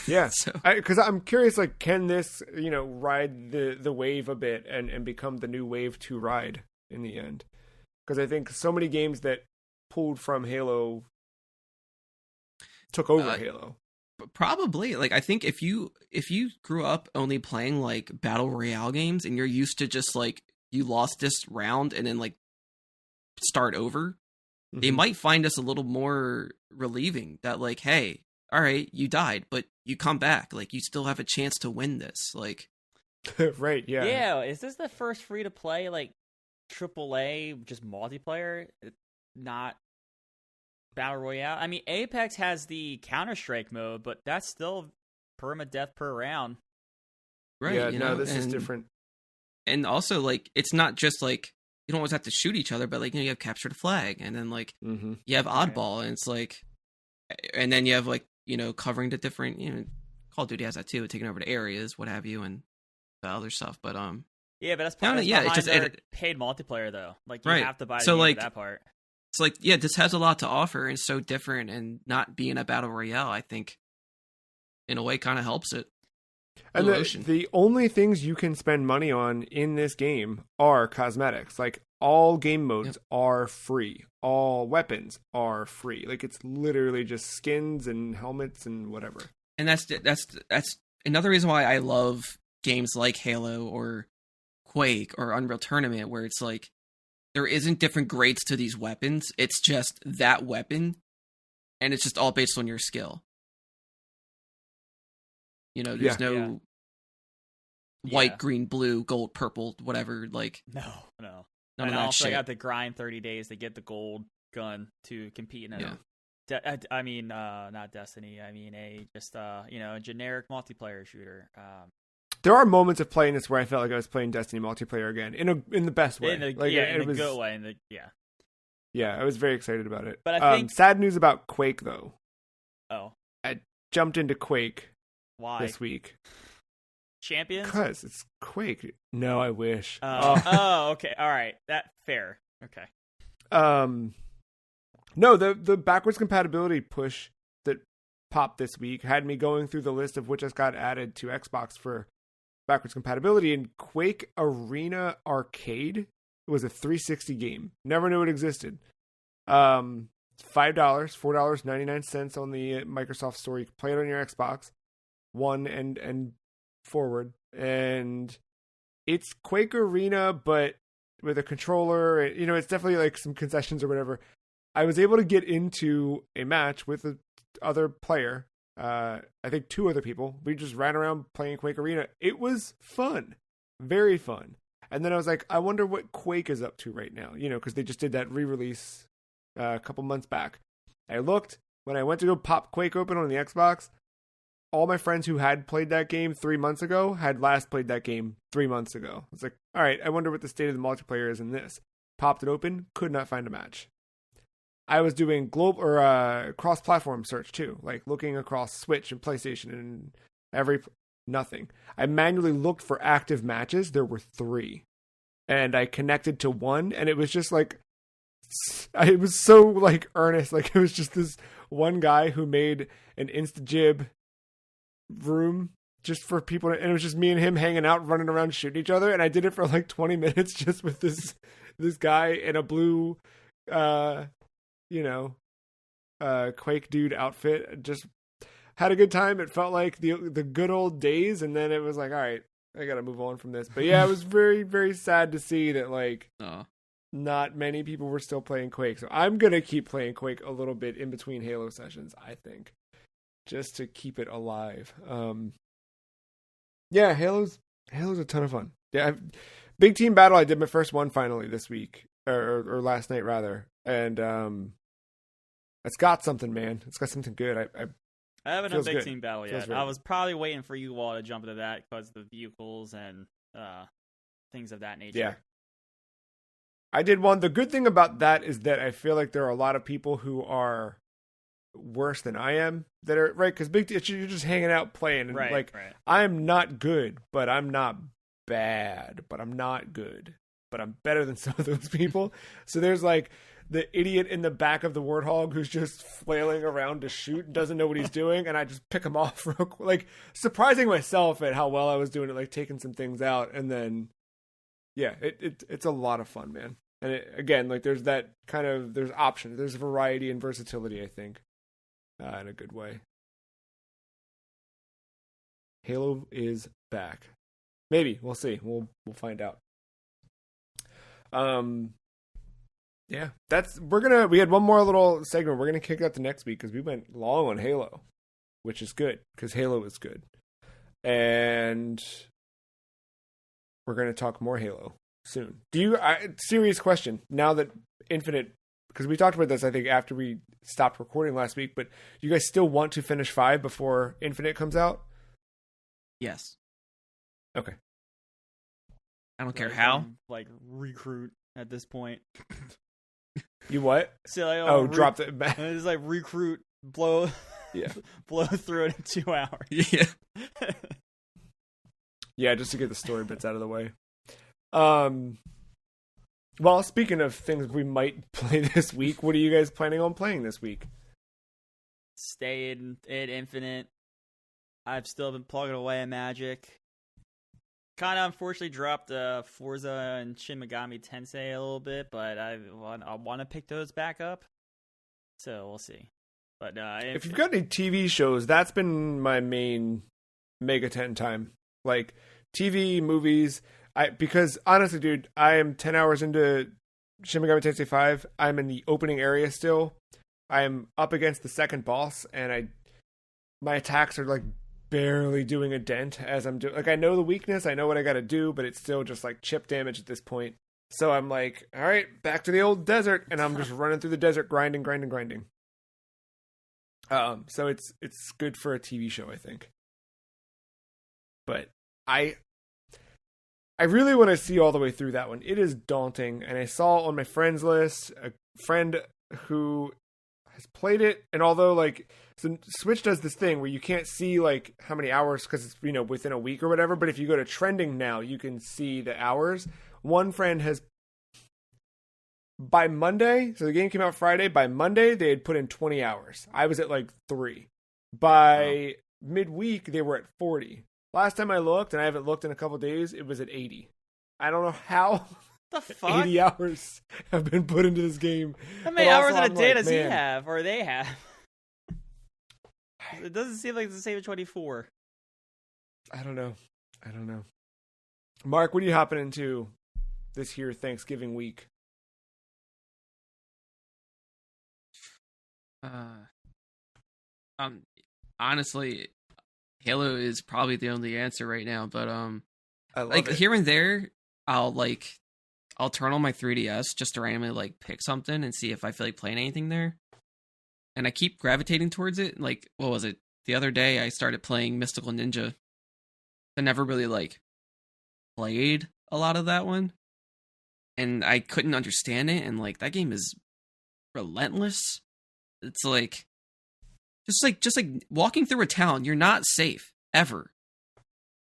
Yeah. Because I'm curious, like, can this ride the wave a bit and become the new wave to ride in the end? Because I think so many games that pulled from Halo took over Halo. Probably. Like, I think if you grew up only playing like battle royale games and you're used to just like you lost this round and then like start over, they might find us a little more relieving. That like, hey, all right, you died, but you come back. Like, you still have a chance to win this. Like, right? Yeah. Yeah. Is this the first free to play like AAA just multiplayer, not battle royale? I mean, Apex has the Counter-Strike mode, but that's still permadeath per round. Right. Yeah. This is different. And also, like, it's not just like you don't always have to shoot each other, but like you have capture the flag, and then like you have oddball, and it's like, and then you have like covering the different Call of Duty has that too, taking over the areas, what have you, and the other stuff. But yeah, but that's part of it's just paid multiplayer though. Like you have to buy the game for that part. It's like, yeah, this has a lot to offer and it's so different, and not being a battle royale, I think, in a way, kind of helps it. And the only things you can spend money on in this game are cosmetics. Like, all game modes are free. All weapons are free. Like, it's literally just skins and helmets and whatever. And that's another reason why I love games like Halo or Quake or Unreal Tournament, where it's like there isn't different grades to these weapons. It's just that weapon, and it's just all based on your skill. You know, there's no white, green, blue, gold, purple, whatever. Like no. None and of that also, shit. I got to grind 30 days to get the gold gun to compete in not Destiny. I mean, a generic multiplayer shooter. There are moments of playing this where I felt like I was playing Destiny multiplayer again in the best way. In a good way. Yeah, I was very excited about it. But I think sad news about Quake though. Oh, I jumped into Quake. Why this week? Champions? Because it's Quake. No, I wish. Okay. All right. That fair. Okay. No, the backwards compatibility push that popped this week had me going through the list of which has got added to Xbox for backwards compatibility, and Quake Arena Arcade was a 360 game. Never knew it existed. $5, $4.99 on the Microsoft Store. You can play it on your Xbox One and forward, and it's Quake Arena but with a controller. You know, it's definitely like some concessions or whatever. I was able to get into a match with the other player, I think 2 other people. We just ran around playing Quake Arena. It was fun, very fun. And then I was like, I wonder what Quake is up to right now, you know, because they just did that re-release a couple months back. I looked when I went to go pop Quake open on the Xbox. All my friends who had played that game 3 months ago had last played that game 3 months ago. It's like, all right, I wonder what the state of the multiplayer is in this. Popped it open, could not find a match. I was doing global or cross-platform search too, like looking across Switch and PlayStation and nothing. I manually looked for active matches. There were 3, and I connected to one, and it was just like, it was so like earnest. Like, it was just this one guy who made an Insta-Jib room just for people and it was just me and him hanging out, running around, shooting each other, and I did it for like 20 minutes just with this guy in a blue Quake dude outfit. Just had a good time. It felt like the good old days, and then it was like, all right, I gotta move on from this. But yeah, it was very, very sad to see that like not many people were still playing Quake. So I'm gonna keep playing Quake a little bit in between Halo sessions, I think, just to keep it alive. Yeah, Halo's a ton of fun. Yeah, Big Team Battle, I did my first one finally this week, or last night rather, and it's got something, man. It's got something good. I haven't done Big Team Battle yet. I was probably waiting for you all to jump into that because of the vehicles and things of that nature. Yeah. I did one. The good thing about that is that I feel like there are a lot of people who are worse than I am that are right, because you're just hanging out playing, and right. I'm not good, but I'm not bad, but I'm not good, but I'm better than some of those people. So there's like the idiot in the back of the Warthog who's just flailing around to shoot and doesn't know what he's doing, and I just pick him off real quick, like surprising myself at how well I was doing it, like taking some things out, and then yeah, it's a lot of fun, man. And again, like there's that kind of there's options, there's variety and versatility, I think, in a good way. Halo is back. Maybe we'll see. We'll find out. Yeah, we had one more little segment. We're gonna kick that to next week because we went long on Halo, which is good because Halo is good, and we're gonna talk more Halo soon. Serious question now that Infinite, because we talked about this I think after we stopped recording last week, but you guys still want to finish 5 before Infinite comes out? Yes. Okay. I don't care how. Like recruit at this point. You what? So dropped it back. It's like recruit, blow through it in 2 hours. Yeah. Yeah, just to get the story bits out of the way. Well, speaking of things we might play this week, what are you guys planning on playing this week? Stay in Infinite. I've still been plugging away at Magic. kind of unfortunately dropped Forza and Shin Megami Tensei a little bit, but I want to pick those back up. So we'll see. But if you've got any TV shows, that's been my main Megaten time. Like TV, movies. Because honestly, dude, I am 10 hours into Shin Megami Tensei 5. I'm in the opening area still. I am up against the second boss, and my attacks are like barely doing a dent as I'm doing. Like, I know the weakness, I know what I got to do, but it's still just like chip damage at this point. So I'm like, all right, back to the old desert, and I'm just running through the desert, grinding. So it's good for a TV show, I think. But I really want to see all the way through that one. It is daunting, and I saw on my friends list a friend who has played it, and although like so Switch does this thing where you can't see like how many hours because it's within a week or whatever, but if you go to trending now, you can see the hours. One friend has by Monday, so the game came out Friday, by Monday they had put in 20 hours. I was at like 3. By midweek they were at 40. Last time I looked, and I haven't looked in a couple days, it was at 80. I don't know how the fuck 80 hours have been put into this game. How many hours in a day does he have, or they have? It doesn't seem like it's the same as 24. I don't know. Mark, what are you hopping into this here Thanksgiving week? Honestly, Halo is probably the only answer right now, but I love like it. Here and there, I'll turn on my 3DS just to randomly like pick something and see if I feel like playing anything there. And I keep gravitating towards it. Like, what was it? The other day I started playing Mystical Ninja. I never really like played a lot of that one. And I couldn't understand it, and like that game is relentless. It's like just like walking through a town, you're not safe ever.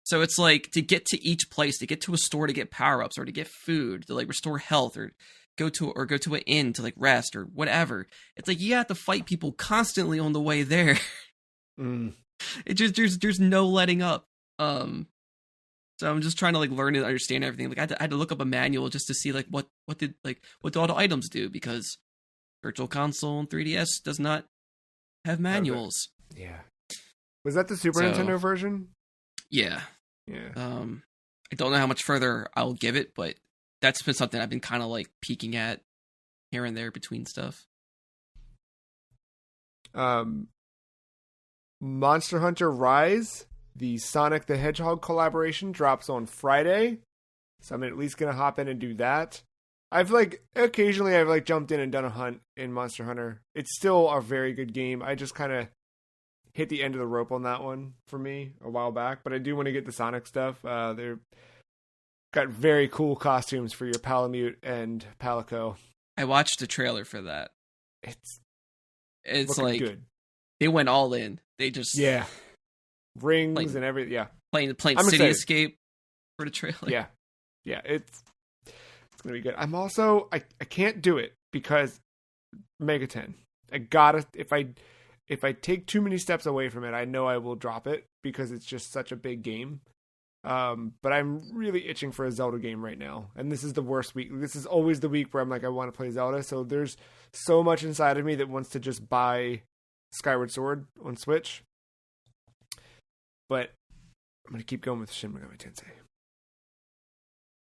So it's like to get to each place, to get to a store to get power-ups, or to get food, to like restore health, or go to an inn to like rest or whatever. It's like you have to fight people constantly on the way there. It just there's no letting up. So I'm just trying to like learn and understand everything. Like I had to look up a manual just to see like what do all the items do, because Virtual Console and 3DS does not have manuals. Yeah. Was that the Super Nintendo version? Yeah. Yeah. I don't know how much further I'll give it, but that's been something I've been kind of like peeking at here and there between stuff. Monster Hunter Rise, the Sonic the Hedgehog collaboration, drops on Friday. So I'm at least going to hop in and do that. Occasionally I've jumped in and done a hunt in Monster Hunter. It's still a very good game. I just kind of hit the end of the rope on that one for me a while back, but I do want to get the Sonic stuff. They're got very cool costumes for your Palamute and Palico. I watched the trailer for that. It's like good. They went all in. They just rings and everything. Yeah, playing City Escape for the trailer. Yeah, it's gonna be good. I'm also I can't do it because Mega 10. I gotta if I take too many steps away from it, I know I will drop it because it's just such a big game. But I'm really itching for a Zelda game right now, and this is the worst week. This is always the week where I'm like, I want to play Zelda. So there's so much inside of me that wants to just buy Skyward Sword on Switch. But I'm gonna keep going with Shin Megami Tensei.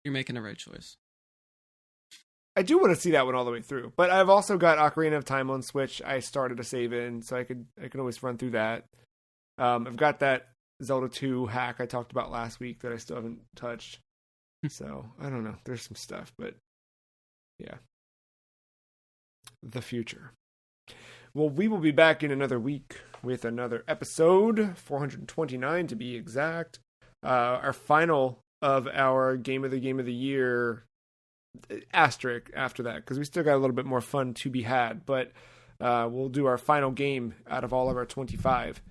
You're making the right choice. I do want to see that one all the way through, but I've also got Ocarina of Time on Switch. I started a save in, so I can always run through that. I've got that Zelda 2 hack I talked about last week that I still haven't touched. So I don't know. There's some stuff, but yeah, the future. Well, we will be back in another week with another episode, 429 to be exact. Our final of our Game of the Year asterisk after that, because we still got a little bit more fun to be had, but we'll do our final game out of all of our 25.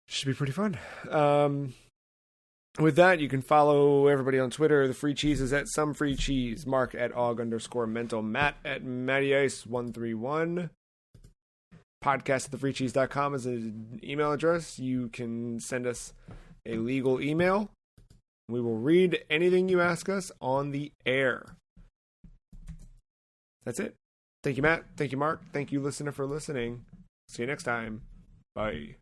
Should be pretty fun. With that, you can follow everybody on Twitter. The Free Cheese is at Some Free Cheese, Mark at Og_mental, Matt at MattyIce131. Podcast at thefreecheese.com is an email address. You can send us a legal email We will read anything you ask us on the air. That's it. Thank you, Matt. Thank you, Mark. Thank you, listener, for listening. See you next time. Bye.